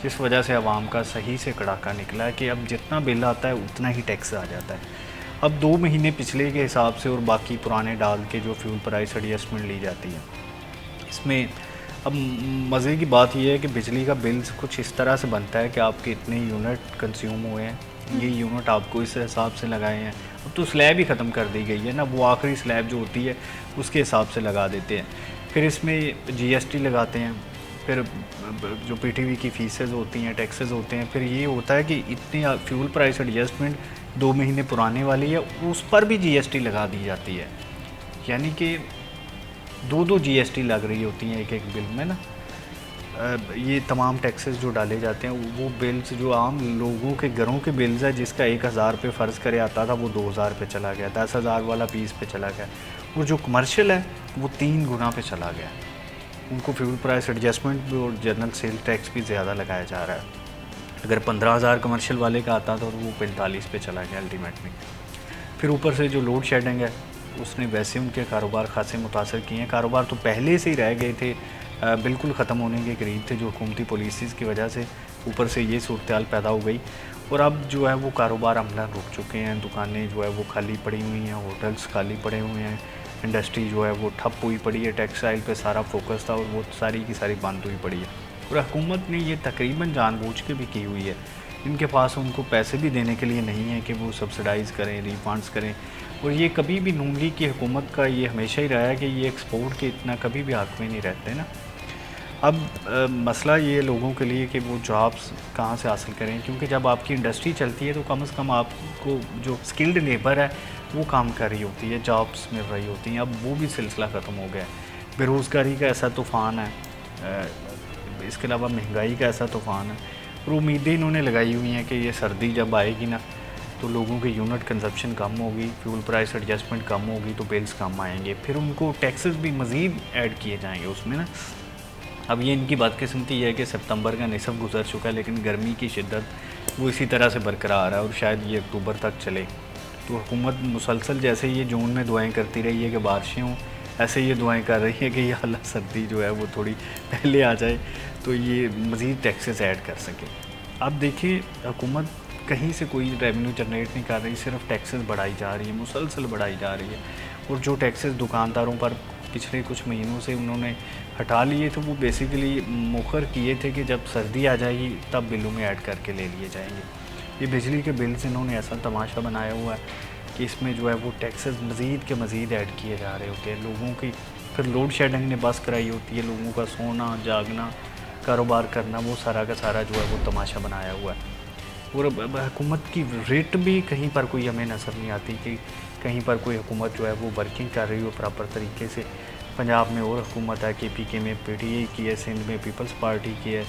जिस वजह से आवाम का सही से कड़ाका निकला है कि अब जितना बिल आता है उतना ही टैक्स आ जाता है। अब 2 महीने पिछले के हिसाब से और बाकी पुराने डाल के जो फ्यूल प्राइस एडजस्टमेंट ली जाती है। इसमें अब मज़े की बात यह है कि बिजली का बिल कुछ इस तरह से बनता है कि आपके इतने यूनिट कंज्यूम हुए हैं, ये यूनिट आपको इस हिसाब से लगाए हैं। अब तो स्लैब ही ख़त्म कर दी गई है ना, वो आखिरी स्लैब जो होती है उसके हिसाब से लगा देते हैं। फिर इसमें GST लगाते हैं, फिर जो पीटीवी की फीसेस होती हैं, टैक्सेस होते हैं, फिर ये होता है कि इतनी फ्यूल प्राइस एडजस्टमेंट 2 महीने पुराने वाली है, उस पर भी जीएसटी लगा दी जाती है। यानी कि 2 जीएसटी लग रही होती हैं एक बिल में ना। ये तमाम टैक्सेस जो डाले जाते हैं, वो बिल्स जो आम लोगों के घरों के बिल्स है, जिसका 1000 पे फ़र्ज़ करे आता था, वो 2000 पे चला गया, 10,000 वाला 20 पे चला गया, और जो कमर्शियल है वो 3 गुना पे चला गया। उनको फ्यूल प्राइस एडजस्टमेंट भी और जनरल सेल टैक्स भी ज़्यादा लगाया जा रहा है। अगर 15,000 कमर्शियल वाले का आता था तो वो 45 पे चला गया अल्टीमेटली। फिर ऊपर से जो लोड शेडिंग है, उसने वैसे उनके कारोबार खासे मुतासर किए हैं। कारोबार तो पहले से ही रह गए थे, बिल्कुल ख़त्म होने के करीब थे, जो हुकूमती पॉलिसीज़ की वजह से ऊपर से ये सूरत हाल पैदा हो गई। और अब जो है वो कारोबार अमलन रुक चुके हैं, दुकानें जो है वो खाली पड़ी हुई हैं, होटल्स खाली पड़े हुए हैं, इंडस्ट्री जो है वो ठप हुई पड़ी है, टेक्सटाइल पे सारा फोकस था और वो सारी की सारी बंद हुई पड़ी है। और हुकूमत ने ये तकरीबन जानबूझ के भी की हुई है। इनके पास उनको पैसे भी देने के लिए नहीं है कि वो सब्सिडाइज़ करें, रिफंड्स करें। और ये कभी भी नून लीग की हुकूमत का ये हमेशा ही रहा है कि ये एक्सपोर्ट के इतना कभी भी हक़ में नहीं रहते ना। अब मसला ये लोगों के लिए कि वो जॉब्स कहाँ से हासिल करें, क्योंकि जब आपकी इंडस्ट्री चलती है तो कम से कम आपको जो स्किल्ड लेबर है वो काम कर रही होती है, जॉब्स मिल रही होती हैं। अब वो भी सिलसिला ख़त्म हो गया है। बेरोज़गारी का ऐसा तूफ़ान है, इसके अलावा महंगाई का ऐसा तूफ़ान है। और उम्मीदें इन्होंने लगाई हुई हैं कि ये सर्दी जब आएगी ना तो लोगों के यूनिट कंजप्शन कम होगी, फ्यूल प्राइस एडजस्टमेंट कम होगी, तो बिल्स कम आएंगे, फिर उनको टैक्सेस भी मज़ीद ऐड किए जाएंगे उसमें ना। अब ये इनकी बदकिस्मती है कि सितंबर का निसफ गुजर चुका है, लेकिन गर्मी की शिद्दत वो इसी तरह से बरकरार है और शायद ये अक्टूबर तक चले। तो हुकूमत मुसलसल जैसे ये जून में दुआएं करती रही है कि बारिशें हों, ऐसे ये दुआएं कर रही है कि ये अल्लाह सर्दी जो है वो थोड़ी पहले आ जाए तो ये मज़ीद टैक्सेस ऐड कर सके। अब देखिए, हुकूमत कहीं से कोई रेवेन्यू जनरेट नहीं कर रही, सिर्फ टैक्सेस बढ़ाई जा रही है, मुसलसल बढ़ाई जा रही है। और जो टैक्सेस दुकानदारों पर पिछले कुछ महीनों से उन्होंने हटा लिए थे, वो बेसिकली मुखर किए थे कि जब सर्दी आ जाएगी तब बिलों में ऐड करके ले लिए जाएंगे। ये बिजली के बिल्स इन्होंने ऐसा तमाशा बनाया हुआ है कि इसमें जो है वो टैक्सेस मज़ीद के मज़ीद ऐड किए जा रहे होते हैं लोगों की। फिर लोड शेडिंग ने बस कराई होती है, लोगों का सोना जागना, कारोबार करना, वो सारा का सारा जो है वो तमाशा बनाया हुआ है। और हुकूमत की रेट भी कहीं पर कोई हमें नज़र नहीं आती कि कहीं पर कोई हुकूमत जो है वो वर्किंग कर रही हो प्रॉपर तरीके से। पंजाब में और हुकूमत है, KPK में PTI की है, सिंध में पीपल्स पार्टी की है,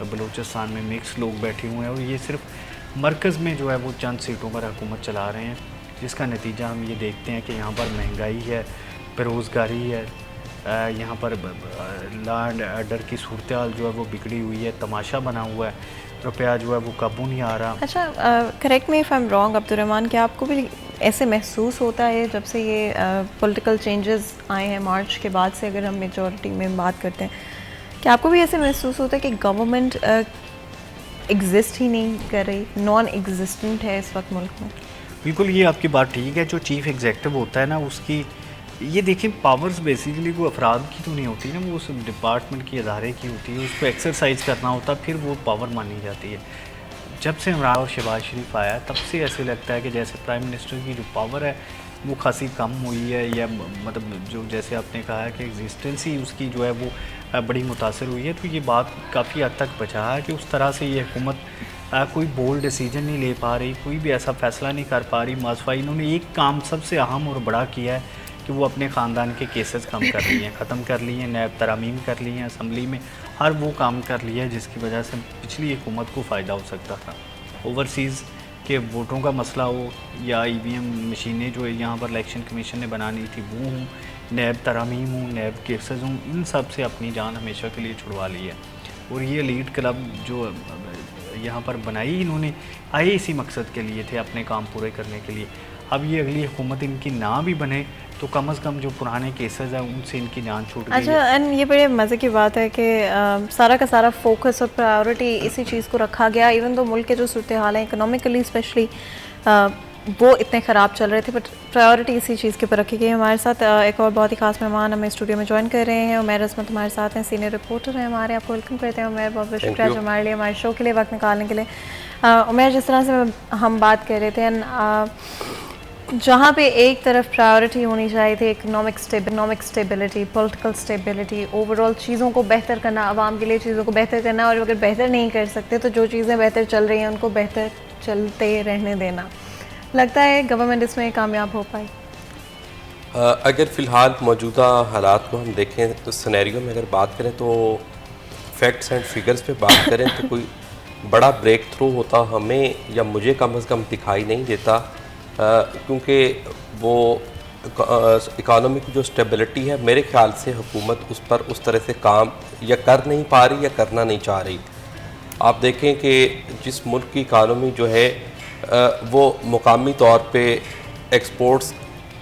बलूचिस्तान में मिक्स लोग बैठे हुए हैं, और ये सिर्फ मरकज़ में जो है वो चंद सीटों पर हुकूमत चला रहे हैं, जिसका नतीजा हम ये देखते हैं कि यहाँ पर महंगाई है, बेरोज़गारी है, यहाँ पर लॉ एंड ऑर्डर की सूरत हाल जो है वो बिगड़ी हुई है, तमाशा बना हुआ है, रुपया जो है वो काबू नहीं आ रहा। अच्छा, correct me if I am wrong Abdurrahman, क्या आपको भी ऐसे महसूस होता है जब से ये पॉलिटिकल चेंजेस आए हैं मार्च के बाद से, अगर हम मेजॉरिटी में बात करते हैं, क्या आपको भी ऐसे महसूस होता है कि गवर्नमेंट एग्जिस्ट ही नहीं कर रही, नॉन एग्जिस्टेंट है इस वक्त मुल्क में? बिल्कुल, ये आपकी बात ठीक है। जो चीफ़ एग्जेक्टिव होता है ना, उसकी ये देखिए पावर्स बेसिकली वो अफराद की तो नहीं होती ना, वो उस डिपार्टमेंट की, अदारे की होती है, उसको एक्सरसाइज करना होता, फिर वो पावर मानी जाती है। जब से इमरान और शहबाज शरीफ आया तब से ऐसे लगता है कि जैसे प्राइम मिनिस्टर की जो पावर है वो खासी कम हुई है, या मतलब जो जैसे आपने कहा है कि एग्जिस्टेंस ही उसकी जो है वो बड़ी मुतासर हुई है। तो ये बात काफ़ी हद तक बचा है कि उस तरह से ये हुकूमत कोई बोल्ड डिसीजन नहीं ले पा रही, कोई भी ऐसा फ़ैसला नहीं कर पा रही। माजफा इन्होंने एक काम सबसे अहम और बड़ा किया है कि वो अपने ख़ानदान के केसेस कम कर लिए हैं, ख़त्म कर लिए हैं, नैब तरमीम कर ली हैं, असम्बली में हर वो काम कर लिया है जिसकी वजह से पिछली हुकूमत को फ़ायदा हो सकता था। ओवरसीज़ के वोटों का मसला हो या EVM मशीनें जो यहाँ पर इलेक्शन कमीशन ने बनानी थी वो हूँ, नैब तरमीम हूँ, नैब केसेस हूँ, इन सब से अपनी जान हमेशा के लिए छुड़वा ली है। और ये लीड क्लब जो यहाँ पर बनाई इन्होंने आए इसी मकसद के लिए थे, अपने काम पूरे करने के लिए। अब ये अगली हुकूमत इनकी ना भी बने तो कम से कम जो पुराने केसेस हैं उनसे इनकी जान छूट गई। अच्छा, एंड ये बड़े मज़े की बात है कि सारा का सारा फोकस और प्रायोरिटी इसी चीज़ को रखा गया, इवन तो मुल्क के जो सूरत हाल है इकोनॉमिकली स्पेशली वो इतने ख़राब चल रहे थे, बट प्रायोरिटी इसी चीज़ के ऊपर रखी गई। हमारे साथ एक और बहुत ही खास मेहमान हमें स्टूडियो में ज्वाइन कर रहे हैं, उमैर अजमत हमारे साथ हैं, सीनियर रिपोर्टर हैं हमारे। आपको वेलकम करते हैं उमैर, बहुत बहुत शुक्रिया जो हमारे लिए, हमारे शो के लिए वक्त निकालने के लिए। उमैर, जिस तरह से हम बात कर रहे थे, जहाँ पे एक तरफ प्रायोरिटी होनी चाहिए थी economic stability, political stability, overall चीज़ों को बेहतर करना, आवाम के लिए चीज़ों को बेहतर करना, और अगर बेहतर नहीं कर सकते तो जो चीज़ें बेहतर चल रही हैं उनको बेहतर चलते रहने देना। लगता है गवर्नमेंट इसमें कामयाब हो पाई? अगर फ़िलहाल मौजूदा हालात को हम देखें तो सिनेरियो में अगर बात करें तो फैक्ट्स एंड फिगर्स पे बात करें तो कोई बड़ा ब्रेक थ्रू होता हमें या मुझे कम से कम दिखाई नहीं देता, क्योंकि वो इकानमी की जो स्टेबिलिटी है मेरे ख्याल से हुकूमत उस पर उस तरह से काम या कर नहीं पा रही या करना नहीं चाह रही। आप देखें कि जिस मुल्क की इकानमी जो है वो मुकामी तौर पे एक्सपोर्ट्स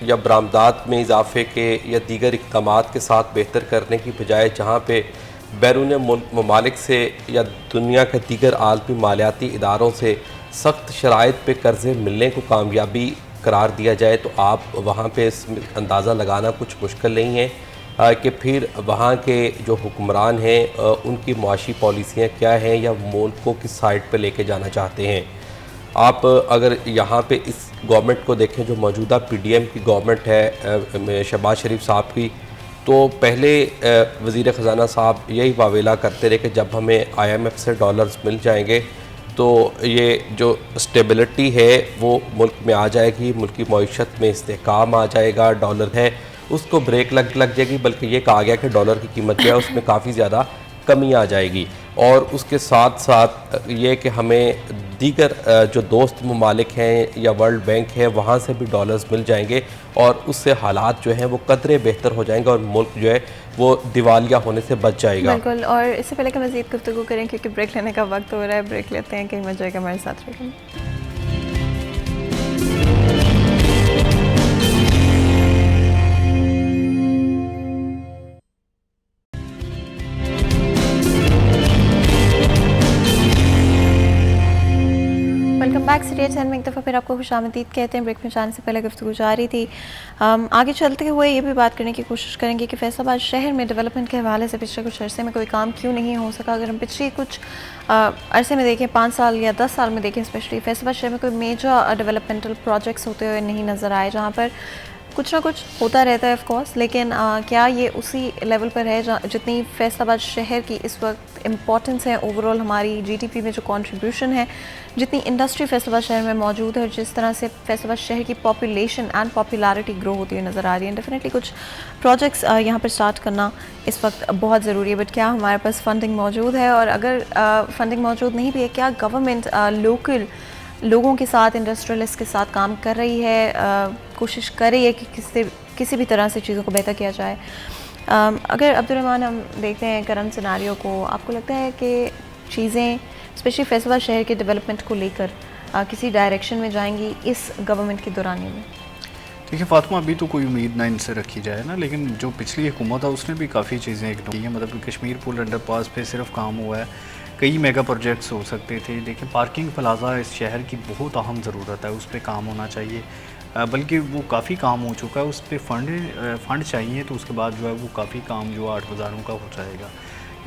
या बरामदात में इजाफे के या दीगर इक़दामात के साथ बेहतर करने की बजाय जहाँ पे बैरून मुल्क ममालिक से या दुनिया के दीगर आलमी मालियाती इदारों से सख्त शराइत पे कर्ज़े मिलने को कामयाबी करार दिया जाए तो आप वहाँ पे अंदाज़ा लगाना कुछ मुश्किल नहीं है कि फिर वहाँ के जो हुक्मरान हैं उनकी मुआशी पॉलिसियाँ क्या हैं या मुल्क को किस साइड पे लेके जाना चाहते हैं। आप अगर यहाँ पे इस गवर्नमेंट को देखें जो मौजूदा पीडीएम की गवर्नमेंट है शहबाज शरीफ साहब की, तो पहले वज़ीर ख़जाना साहब यही वावेला करते रहे कि जब हमें आईएमएफ से डॉलर्स मिल जाएंगे तो ये जो स्टेबिलिटी है वो मुल्क में आ जाएगी, मुल्क की मईशत में इस्तेहकाम आ जाएगा, डॉलर है उसको ब्रेक लग जाएगी, बल्कि ये कहा गया कि डॉलर की कीमत जो है उसमें काफ़ी ज़्यादा कमी आ जाएगी। और उसके साथ साथ ये कि हमें दीगर जो दोस्त ममालिक हैं या वर्ल्ड बैंक है वहाँ से भी डॉलर्स मिल जाएंगे और उससे हालात जो हैं वो कदरे बेहतर हो जाएंगे और मुल्क जो है वो दिवालिया होने से बच जाएगा। बिल्कुल। और इससे पहले कि मज़ीद गुफ्तगू करें क्योंकि ब्रेक लेने का वक्त हो रहा है, ब्रेक लेते हैं, कहीं मर जाएगा हमारे साथ रहेगा। बैक सीरियल चैनल में एक दफ़ा फिर आपको खुशामदीद कहते हैं। ब्रेक में जाने से पहले गुफ्तगू जारी थी। आगे चलते हुए ये भी बात करने की कोशिश करेंगे कि फैसलाबाद शहर में डेवलपमेंट के हवाले से पिछले कुछ अरसे में कोई काम क्यों नहीं हो सका। अगर हम पिछले कुछ अरसे में देखें, 5 साल या 10 साल में देखें, स्पेशली फैसलाबाद शहर में कोई मेजर डेवलपमेंटल प्रोजेक्ट्स होते हुए नहीं नज़र आए, जहाँ पर कुछ ना कुछ होता रहता है ऑफ कोर्स, लेकिन क्या ये उसी लेवल पर है जितनी फैसलाबाद शहर की इस वक्त इम्पॉर्टेंस है ओवरऑल हमारी जीडीपी में जो कंट्रीब्यूशन है, जितनी इंडस्ट्री फैसलाबाद शहर में मौजूद है और जिस तरह से फैसलाबाद शहर की पॉपुलेशन एंड पॉपुलैरिटी ग्रो होती हुई नज़र आ रही है। डेफिनेटली कुछ प्रोजेक्ट्स यहाँ पर स्टार्ट करना इस वक्त बहुत ज़रूरी है, बट क्या हमारे पास फंडिंग मौजूद है? और अगर फंडिंग मौजूद नहीं भी है, क्या गवर्नमेंट लोकल लोगों के साथ, इंडस्ट्रियलिस्ट के साथ काम कर रही है, कोशिश कर रही है कि किसी भी तरह से चीज़ों को बेहतर किया जाए? अगर अब्दुर्रहमान हम देखते हैं करंट सिनारियो को, आपको लगता है कि चीज़ें स्पेशली फैसलाबाद शहर के डेवलपमेंट को लेकर किसी डायरेक्शन में जाएंगी इस गवर्नमेंट के दौरानिए में? देखिए फातिमा, अभी तो कोई उम्मीद ना इनसे रखी जाए ना, लेकिन जो पिछली हुकूमत है उसने भी काफ़ी चीज़ें इग्नोर की हैं। मतलब कि कश्मीर पुल अंडरपास पे सिर्फ काम हुआ है, कई मेगा प्रोजेक्ट्स हो सकते थे। देखिए पार्किंग प्लाजा इस शहर की बहुत अहम ज़रूरत है, उस पर काम होना चाहिए, बल्कि वो काफ़ी काम हो चुका है, उस पर फंड चाहिए तो उसके बाद जो है वो काफ़ी काम जो 8 बाज़ारों का हो जाएगा।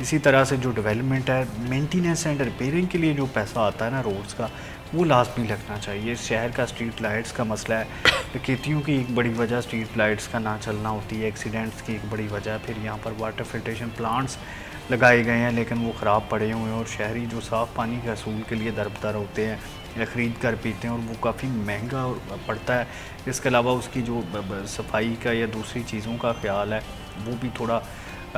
इसी तरह से जो डेवलपमेंट है, मेंटेनेंस एंड रिपेयरिंग के लिए जो पैसा आता है ना रोड्स का, वो लाजमी लगना चाहिए। शहर का स्ट्रीट लाइट्स का मसला है, डकैतियों की एक बड़ी वजह स्ट्रीट लाइट्स का ना चलना होती है, एक्सीडेंट्स की एक बड़ी वजह। फिर यहाँ पर वाटर फिल्ट्रेशन प्लांट्स लगाए गए हैं लेकिन वो ख़राब पड़े हुए हैं और शहरी जो साफ़ पानी के असूल के लिए दरबदर होते हैं या ख़रीद कर पीते हैं और वो काफ़ी महंगा पड़ता है। इसके अलावा उसकी जो सफाई का या दूसरी चीज़ों का ख्याल है वो भी थोड़ा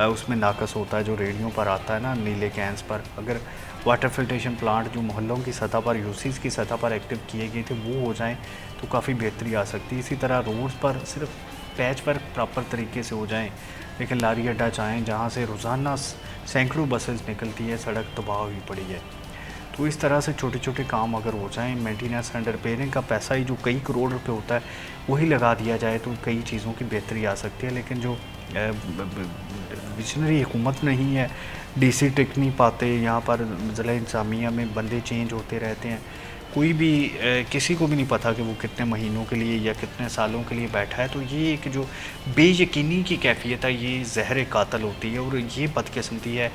उसमें नाकस होता है, जो रेडियो पर आता है ना नीले कैंस पर। अगर वाटर फिल्ट्रेशन प्लांट जो मोहल्लों की सतह पर, यूसीज की सतह पर एक्टिव किए गए थे, वो हो जाएं तो काफ़ी बेहतरी आ सकती है। इसी तरह रोड्स पर सिर्फ पैच पर प्रॉपर तरीके से हो जाएं, लेकिन लारी अड्डा चाहें जहाँ से रोज़ाना सैकड़ों बसेस निकलती है, सड़क तबाह हुई पड़ी है। तो इस तरह से छोटे छोटे काम अगर हो जाएं, मेंटेनेंस एंड रिपेयरिंग का पैसा ही जो कई करोड़ रुपए होता है वही लगा दिया जाए तो कई चीज़ों की बेहतरी आ सकती है। लेकिन जो विजनरी हुकूमत नहीं है, डीसी टिक नहीं पाते, यहाँ पर ज़िला इंतज़ामिया में बंदे चेंज होते रहते हैं, कोई भी किसी को भी नहीं पता कि वो कितने महीनों के लिए या कितने सालों के लिए बैठा है। तो ये एक जो बेयकीनी की कैफियत है, ये ज़हर कातल होती है। और ये बदकिस्मती है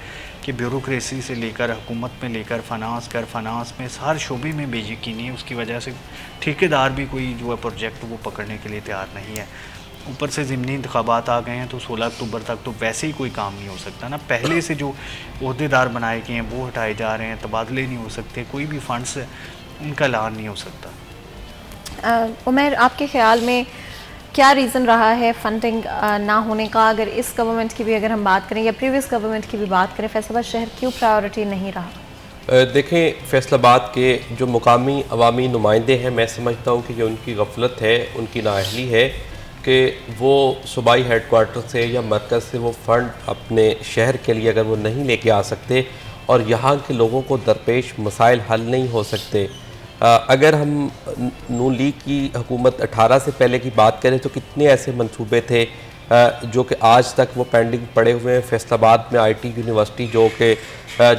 कि ब्यूरोक्रेसी से लेकर हुकूमत में लेकर फाइनेंस में हर शोबे में बेयकीनी है। उसकी वजह से ठेकेदार भी कोई जो है प्रोजेक्ट वो पकड़ने के लिए तैयार नहीं है। ऊपर से ज़िमनी इंतखाबात आ गए हैं तो 16 अक्टूबर तक तो वैसे ही कोई काम नहीं हो सकता ना। पहले से जो ओहदेदार बनाए गए हैं वो हटाए जा रहे हैं, तबादले नहीं हो सकते, कोई भी फंड्स उनका ऐलान नहीं हो सकता। उमर, आपके ख़्याल में क्या रीज़न रहा है फंडिंग ना होने का? अगर इस गवर्नमेंट की भी अगर हम बात करें या प्रीवियस गवर्नमेंट की भी बात करें, फैसलाबाद शहर क्यों प्रायोरिटी नहीं रहा? देखें, फैसलाबाद के जो मुकामी अवामी नुमाइंदे हैं, मैं समझता हूँ कि ये उनकी गफलत है, उनकी नाअहली है कि वो सूबाई हेडक्वार्टर से या मरकज़ से वो फ़ंड अपने शहर के लिए अगर वो नहीं लेके आ सकते और यहाँ के लोगों को दरपेश मसाइल हल नहीं हो सकते। अगर हम नून लीग की हुकूमत 18 से पहले की बात करें तो कितने ऐसे मंसूबे थे जो कि आज तक वो पेंडिंग पड़े हुए हैं। फैसलाबाद में IT यूनिवर्सिटी, जो कि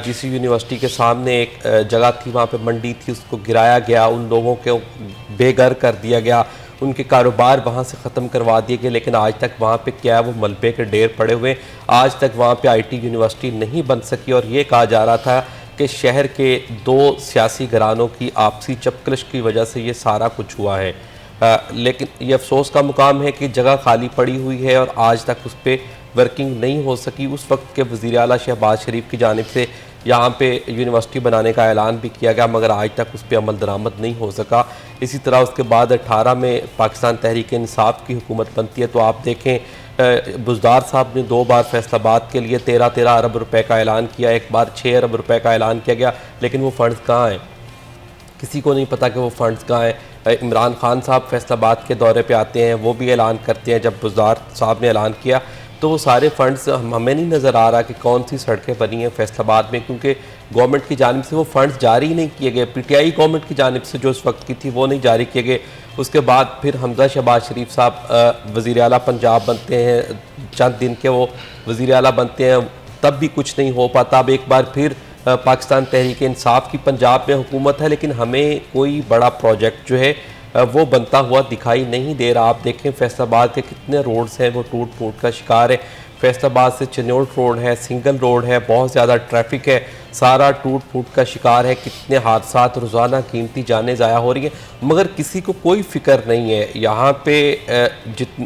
GC यूनिवर्सिटी के सामने एक जगह थी, वहाँ पे मंडी थी, उसको गिराया गया, उन लोगों को बेघर कर दिया गया, उनके कारोबार वहाँ से ख़त्म करवा दिए गए। लेकिन आज तक वहाँ पे क्या है, वो मलबे के ढेर पड़े हुए। आज तक वहाँ पे IT यूनिवर्सिटी नहीं बन सकी और ये कहा जा रहा था कि शहर के 2 सियासी घरानों की आपसी चपकलश की वजह से ये सारा कुछ हुआ है। लेकिन ये अफसोस का मुकाम है कि जगह खाली पड़ी हुई है और आज तक उस पर वर्किंग नहीं हो सकी। उस वक्त के वज़ीर आला शहबाज शरीफ की जानिब से यहाँ पे यूनिवर्सिटी बनाने का ऐलान भी किया गया, मगर आज तक उस पर अमल दरामद नहीं हो सका। इसी तरह उसके बाद 18 में पाकिस्तान तहरीक इंसाफ की हुकूमत बनती है तो आप देखें, बुज़दार साहब ने 2 बार फैसलाबाद के लिए 13 अरब रुपए का ऐलान किया, एक बार 6 अरब रुपए का ऐलान किया गया, लेकिन वो फ़ंड्स कहाँ हैं? किसी को नहीं पता कि वो फ़ंड्स कहाँ हैं। इमरान खान साहब फैसलाबाद के दौरे पे आते हैं, वो भी ऐलान करते हैं। जब बुज़दार साहब ने ऐलान किया तो वो सारे फ़ंड्स हमें नहीं नज़र आ रहा कि कौन सी सड़कें बनी हैं फैसलाबाद में, क्योंकि गवर्नमेंट की जानिब से वो फ़ंड्स जारी नहीं किए गए। PTI गवर्नमेंट की जानिब से जो उस वक्त की थी वो नहीं जारी किए गए। उसके बाद फिर हमजा शहबाज शरीफ साहब वज़ीर आला पंजाब बनते हैं, चंद दिन के वो वज़ीर आला बनते हैं, तब भी कुछ नहीं हो पाता। अब एक बार फिर पाकिस्तान तहरीक इंसाफ की पंजाब में हुकूमत है, लेकिन हमें कोई बड़ा प्रोजेक्ट जो है वो बनता हुआ दिखाई नहीं दे रहा। आप देखें फैसलाबाद के कितने रोड्स हैं वो टूट फूट का शिकार है। फैसलाबाद से चन्योट रोड है, सिंगल रोड है, बहुत ज़्यादा ट्रैफिक है, सारा टूट फूट का शिकार है। कितने हादसात रोज़ाना, कीमती जानें ज़ाया हो रही हैं, मगर किसी को कोई फ़िक्र नहीं है। यहाँ पे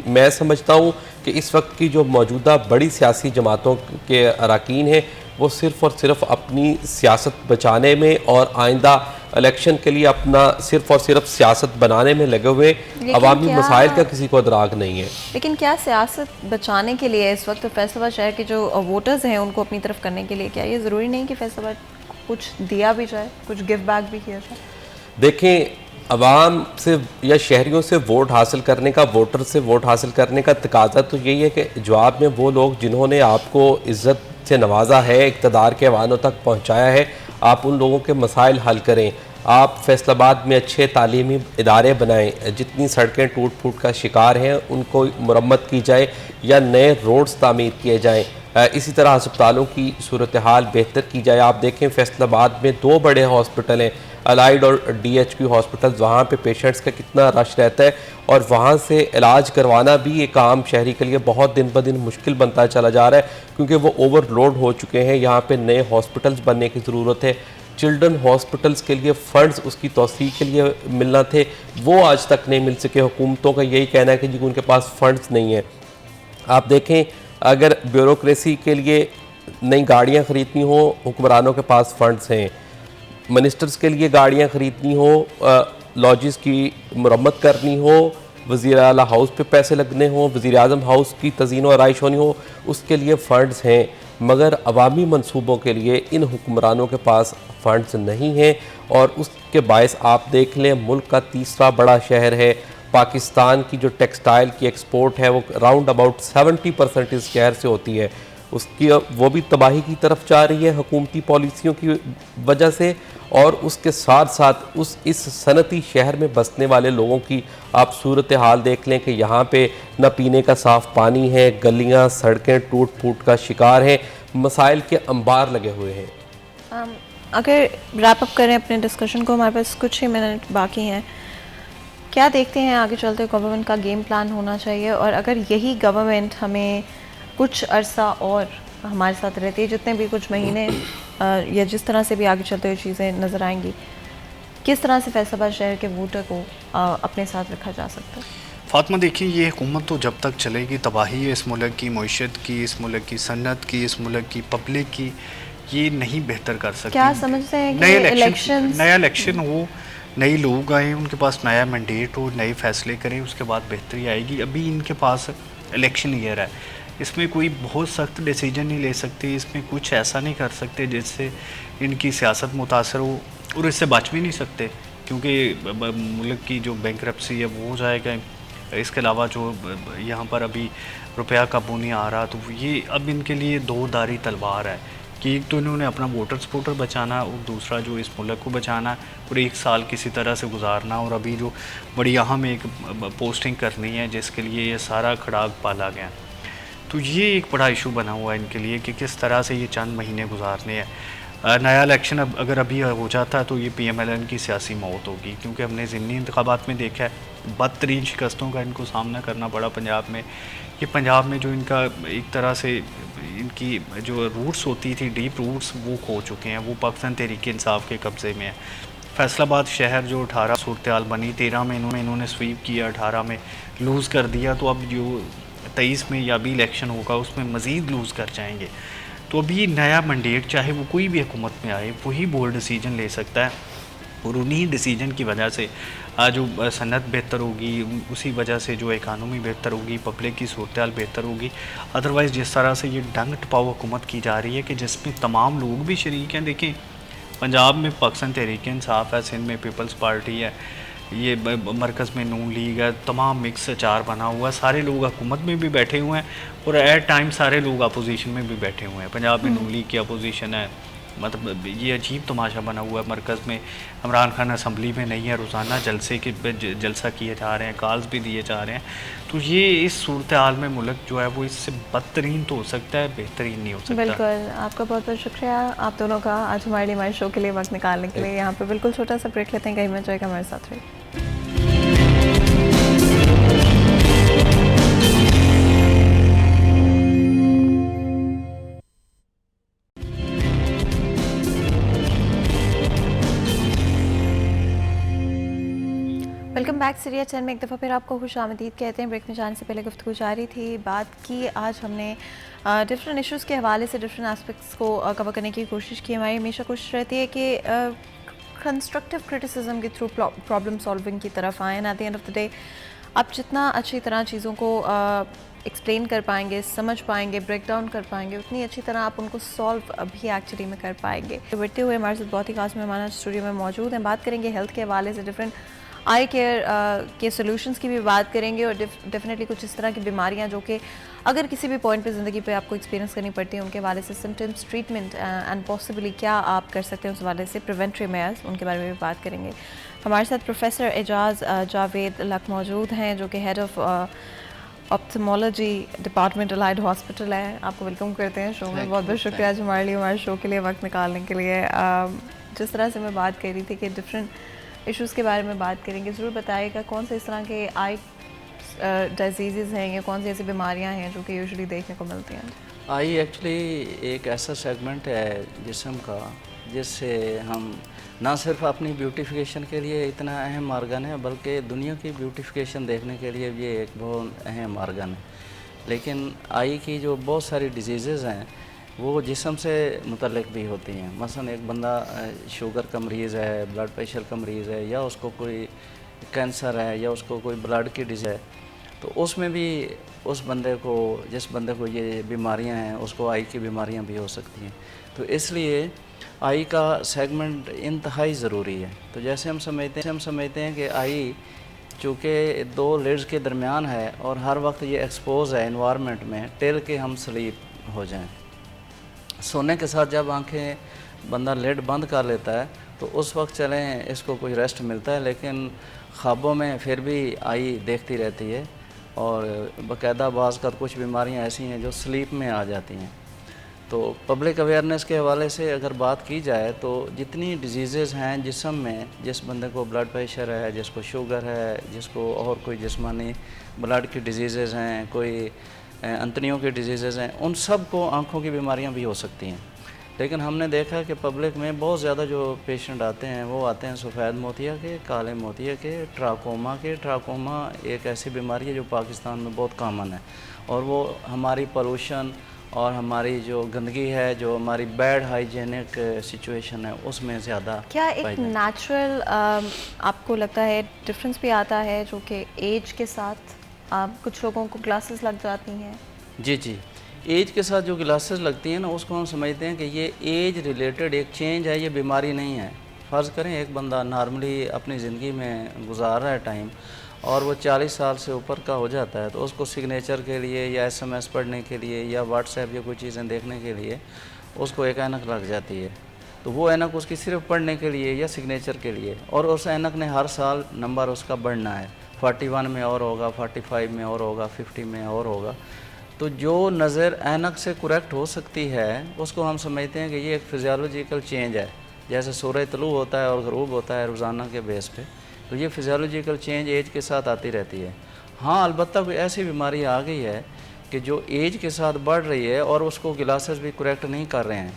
मैं समझता हूँ कि इस वक्त की जो मौजूदा बड़ी सियासी जमातों के अरकान हैं वो सिर्फ़ और सिर्फ अपनी सियासत बचाने में और आइंदा इलेक्शन के लिए अपना सिर्फ और सिर्फ सियासत बनाने में लगे हुए, अवामी मसाइल का किसी को अदराक नहीं है। लेकिन क्या सियासत बचाने के लिए इस वक्त फैसलाबाद शहर के जो वोटर्स हैं उनको अपनी तरफ करने के लिए क्या ये ज़रूरी नहीं कि फैसलाबाद कुछ दिया भी जाए, कुछ गिव बैक भी किया जाए? देखें, अवाम से या शहरियों से वोट हासिल करने का, वोटर से वोट हासिल करने का तकाजा तो यही है कि जवाब में वो लोग जिन्होंने आपको इज़्ज़त से नवाजा है, इक़्तिदार के ऐवानों तक पहुँचाया है, आप उन लोगों के मसाइल हल करें। आप फैसलाबाद में अच्छे तालीमी इदारे बनाएं, जितनी सड़कें टूट फूट का शिकार हैं उनको मुरम्मत की जाए या नए रोड्स तामीर किए जाएँ। इसी तरह अस्पतालों की सूरत हाल बेहतर की जाए। आप देखें फैसलाबाद में 2 बड़े हॉस्पिटल हैं, अलाइड और DHQ हॉस्पिटल, वहाँ पे पेशेंट्स का कितना रश रहता है और वहाँ से इलाज करवाना भी एक आम शहरी के लिए बहुत दिन ब दिन मुश्किल बनता चला जा रहा है, क्योंकि वो ओवरलोड हो चुके हैं। यहाँ पे नए हॉस्पिटल्स बनने की ज़रूरत है। चिल्ड्रन हॉस्पिटल्स के लिए फ़ंड्स उसकी तौसीक़ के लिए मिलना थे, वो आज तक नहीं मिल सके। हुकूमतों का यही कहना है कि जी उनके पास फ़ंड्स नहीं है। आप देखें, अगर ब्यूरोक्रेसी के लिए नई गाड़ियाँ ख़रीदनी हो, हुक्मरानों के पास फ़ंड्स हैं। मिनिस्टर्स के लिए गाड़ियाँ ख़रीदनी हो, लॉजिस की मुरम्मत करनी हो, वज़ीर आला हाउस पे पैसे लगने हों, वज़ीर आज़म हाउस की तज़ीन व आराइश होनी हो, उसके लिए फ़ंड्स हैं। मगर अवामी मंसूबों के लिए इन हुक्मरानों के पास फ़ंड्स नहीं हैं और उसके बायस आप देख लें, मुल्क का 3रा बड़ा शहर है। पाकिस्तान की जो टेक्सटाइल की एक्सपोर्ट है वो राउंड अबाउट 70% इस शहर से होती है, उसकी वो भी तबाही की तरफ जा रही है हुकूमती पॉलिसियों की वजह से। और उसके साथ साथ इस सनती शहर में बसने वाले लोगों की आप सूरत हाल देख लें कि यहाँ पे न पीने का साफ़ पानी है, गलियाँ सड़कें टूट फूट का शिकार हैं, मसाइल के अंबार लगे हुए हैं। अगर रैप अप करें अपने डिस्कशन को, हमारे पास कुछ ही मिनट बाकी हैं, क्या देखते हैं आगे चलते गवर्नमेंट का गेम प्लान होना चाहिए? और अगर यही गवर्नमेंट हमें कुछ अरसा और हमारे साथ रहती है, जितने भी कुछ महीने या जिस तरह से भी आगे चलते हुए चीज़ें नज़र आएंगी, किस तरह से फैसलाबाद शहर के वोटर को अपने साथ रखा जा सकता है? फातिमा देखिए, ये हुकूमत तो जब तक चलेगी तबाही है इस मुल्क की, मईशत की, इस मुल्क की सन्नत की, इस मुल्क की पब्लिक की, ये नहीं बेहतर कर सकती। क्या समझते हैं कि नया इलेक्शन हो, नए लोग आए, उनके पास नया मैंडेट हो, नए फैसले करें, उसके बाद बेहतरी आएगी। अभी इनके पास इलेक्शन ईयर है, इसमें कोई बहुत सख्त डिसीजन नहीं ले सकते, इसमें कुछ ऐसा नहीं कर सकते जिससे इनकी सियासत मुतासर हो, और इससे बच भी नहीं सकते क्योंकि मुल्क की जो बैंकरप्सी है वो हो जाएगा। इसके अलावा जो यहाँ पर अभी रुपया काबू नहीं आ रहा, तो ये अब इनके लिए दो धारी तलवार है कि एक तो इन्होंने अपना वोटर सपोर्टर बचाना और दूसरा जो इस मुल्क को बचाना और 1 साल किसी तरह से गुजारना, और अभी जो बड़ी अहम एक पोस्टिंग करनी है जिसके लिए ये सारा खड़ाक पाला गया। तो ये एक बड़ा इशू बना हुआ है इनके लिए कि किस तरह से ये चंद महीने गुजारने हैं। नया इलेक्शन अगर अभी हो जाता तो ये PMLN की सियासी मौत होगी, क्योंकि हमने ज़िमनी इंतखाबात में देखा है बदतरीन शिकस्तों का इनको सामना करना पड़ा पंजाब में। ये पंजाब में जो इनका एक तरह से इनकी जो रूट्स होती थी, डीप रूट्स, वो खो चुके हैं, वो पाकिस्तान तहरीक इंसाफ के कब्ज़े में है। फैसलाबाद शहर जो 18 सूरत बनी, 13 में इन्होंने स्वीप किया, 18 में लूज़ कर दिया, तो अब जो 23 में या भी इलेक्शन होगा उसमें मज़ीद लूज़ कर जाएंगे। तो अभी नया मैंडेट, चाहे वो कोई भी हुकूमत में आए, वही बोल्ड डिसीजन ले सकता है, और उन्हीं डिसीजन की वजह से जो सनत बेहतर होगी, उसी वजह से जो इकानमी बेहतर होगी, पब्लिक की सूरत बेहतर होगी। अदरवाइज़ जिस तरह से ये डंग टपाव हुकूमत की जा रही है कि जिसमें तमाम लोग भी शरीक हैं, देखें पंजाब में पाकिस्तान तहरीक इंसाफ है, सिंध में पीपल्स पार्टी है, ये मरकज़ में नून लीग है, तमाम मिक्स अचार बना हुआ है, सारे लोग हुकूमत में भी बैठे हुए हैं और एट टाइम सारे लोग अपोजिशन में भी बैठे हुए हैं। पंजाब में नून लीग की अपोजिशन है, मतलब ये अजीब तमाशा बना हुआ है। मरकज़ में इमरान खान असम्बली में नहीं है, रोज़ाना जलसा किए जा रहे हैं, कॉल्स भी दिए जा रहे हैं। तो ये इस सूरत हाल में मुल्क जो है वो इससे बदतरीन तो हो सकता है, बेहतरीन नहीं हो सकता। बिल्कुल, आपका बहुत बहुत शुक्रिया आप दोनों का आज हमारे शो के लिए वक्त निकालने के लिए। यहाँ पे बिल्कुल छोटा सा ब्रेक लेते हैं, कहीं में जाएगा हमारे साथ रहिए। वेलकम बैक सीरिया चैनल में एक दफ़ा फिर आपको खुशामदीद कहते हैं। ब्रेक में जाने से पहले गुफ्तगू जारी थी, बात की आज हमने डिफरेंट इश्यूज़ के हवाले से डिफरेंट एस्पेक्ट्स को कवर करने की कोशिश की। हमारी हमेशा कोशिश रहती है कि कंस्ट्रक्टिव क्रिटिसिज्म के थ्रू प्रॉब्लम सॉल्विंग की तरफ आएँ। At the end of the day आप जितना अच्छी तरह चीज़ों को एक्सप्लेन कर पाएंगे, समझ पाएंगे, ब्रेक डाउन कर पाएंगे, उतनी अच्छी तरह आप उनको सॉल्व भी एक्चुअली में कर पाएंगे। बढ़ते हुए हमारे साथ बहुत ही खास मेहमान स्टूडियो में मौजूद हैं। बात करेंगे हेल्थ के हवाले से, डिफरेंट आई केयर के सॉल्यूशंस की भी बात करेंगे, और डेफिनेटली कुछ इस तरह की बीमारियां जो कि अगर किसी भी पॉइंट पे ज़िंदगी पे आपको एक्सपीरियंस करनी पड़ती है, उनके हवाले से सिम्टम्स, ट्रीटमेंट एंड पॉसिबली क्या आप कर सकते हैं उस हवाले से, प्रिवेंटरी मेयर्स, उनके बारे में भी बात करेंगे। हमारे साथ प्रोफेसर एजाज़ जावेद लक मौजूद हैं जो कि head of ophthalmology department Allied Hospital है। आपको वेलकम करते हैं शो में। बहुत बहुत शुक्रिया आज हमारे शो के लिए वक्त निकालने के लिए। जिस तरह से मैं बात कर रही थी कि डिफरेंट इश्यूज़ के बारे में बात करेंगे, ज़रूर बताइएगा कौन से इस तरह के आई डिजीज़ हैं या कौन सी ऐसी बीमारियां हैं जो कि यूजुअली देखने को मिलती हैं। आई एक्चुअली एक ऐसा सेगमेंट है जिस्म का जिससे हम ना सिर्फ अपनी ब्यूटिफिकेशन के लिए इतना अहम ऑर्गन है, बल्कि दुनिया की ब्यूटिफिकेशन देखने के लिए ये एक बहुत अहम ऑर्गन है। लेकिन आई की जो बहुत सारी डिजीज़ हैं वो जिस्म से मुतल्लिक भी होती हैं। मसलन एक बंदा शुगर का मरीज़ है, ब्लड प्रेशर का मरीज़ है, या उसको कोई कैंसर है, या उसको कोई ब्लड की डिजीज़ है, तो उसमें भी उस बंदे को, जिस बंदे को ये बीमारियां हैं, उसको आई की बीमारियां भी हो सकती हैं। तो इसलिए आई का सेगमेंट इंतहाई ज़रूरी है। तो जैसे हम समझते हैं कि आई चूँकि दो लिड्स के दरमियान है और हर वक्त ये एक्सपोज है इन्वायरमेंट में टिल के हम स्लीप हो जाएं। सोने के साथ जब आंखें बंदा लिड बंद कर लेता है तो उस वक्त चलें इसको कोई रेस्ट मिलता है, लेकिन ख्वाबों में फिर भी आई देखती रहती है, और बाकायदा बाज़ का कुछ बीमारियां ऐसी हैं जो स्लीप में आ जाती हैं। तो पब्लिक अवेयरनेस के हवाले से अगर बात की जाए तो जितनी डिजीज़ हैं जिस्म में, जिस बंदे को ब्लड प्रेशर है, जिसको शुगर है, जिसको और कोई जिस्मानी ब्लड की डिजीज़ हैं, कोई अंतड़ियों की डिजीज़ हैं, उन सब को आँखों की बीमारियाँ भी हो सकती हैं। लेकिन हमने देखा कि पब्लिक में बहुत ज़्यादा जो पेशेंट आते हैं वो आते हैं सफ़ेद मोतिया के, काले मोतिया के, ट्राकोमा के। ट्राकोमा एक ऐसी बीमारी है जो पाकिस्तान में बहुत कॉमन है और वो हमारी पोल्यूशन और हमारी जो गंदगी है, जो हमारी बैड हाइजीनिक सिचुएशन है, उसमें ज़्यादा क्या एक नेचुरल आपको लगता है डिफरेंस भी आता है जो कि एज के साथ कुछ लोगों को ग्लासेस लग जाती हैं? जी जी, एज के साथ जो ग्लासेस लगती हैं ना, उसको हम समझते हैं कि ये एज रिलेटेड एक चेंज है, ये बीमारी नहीं है। फ़र्ज़ करें एक बंदा नॉर्मली अपनी ज़िंदगी में गुजार रहा है टाइम और वो 40 साल से ऊपर का हो जाता है, तो उसको सिग्नेचर के लिए या SMS पढ़ने के लिए या व्हाट्सएप या कोई चीज़ें देखने के लिए उसको एक ऐनक लग जाती है। तो वो ऐनक उसकी सिर्फ पढ़ने के लिए या सिग्नेचर के लिए, और उस ऐनक ने हर साल नंबर उसका बढ़ना है, 41 में और होगा, 45 में और होगा, 50 में और होगा। तो जो नज़र ऐनक से करेक्ट हो सकती है उसको हम समझते हैं कि ये एक फिजियोलॉजिकल चेंज है। जैसे सूरज तलू होता है और ग़रूब होता है रोज़ाना के बेस पे, तो ये फिजियोलॉजिकल चेंज एज के साथ आती रहती है। हाँ, अलबत्ता कोई ऐसी बीमारी आ गई है कि जो एज के साथ बढ़ रही है और उसको ग्लासेस भी करेक्ट नहीं कर रहे हैं,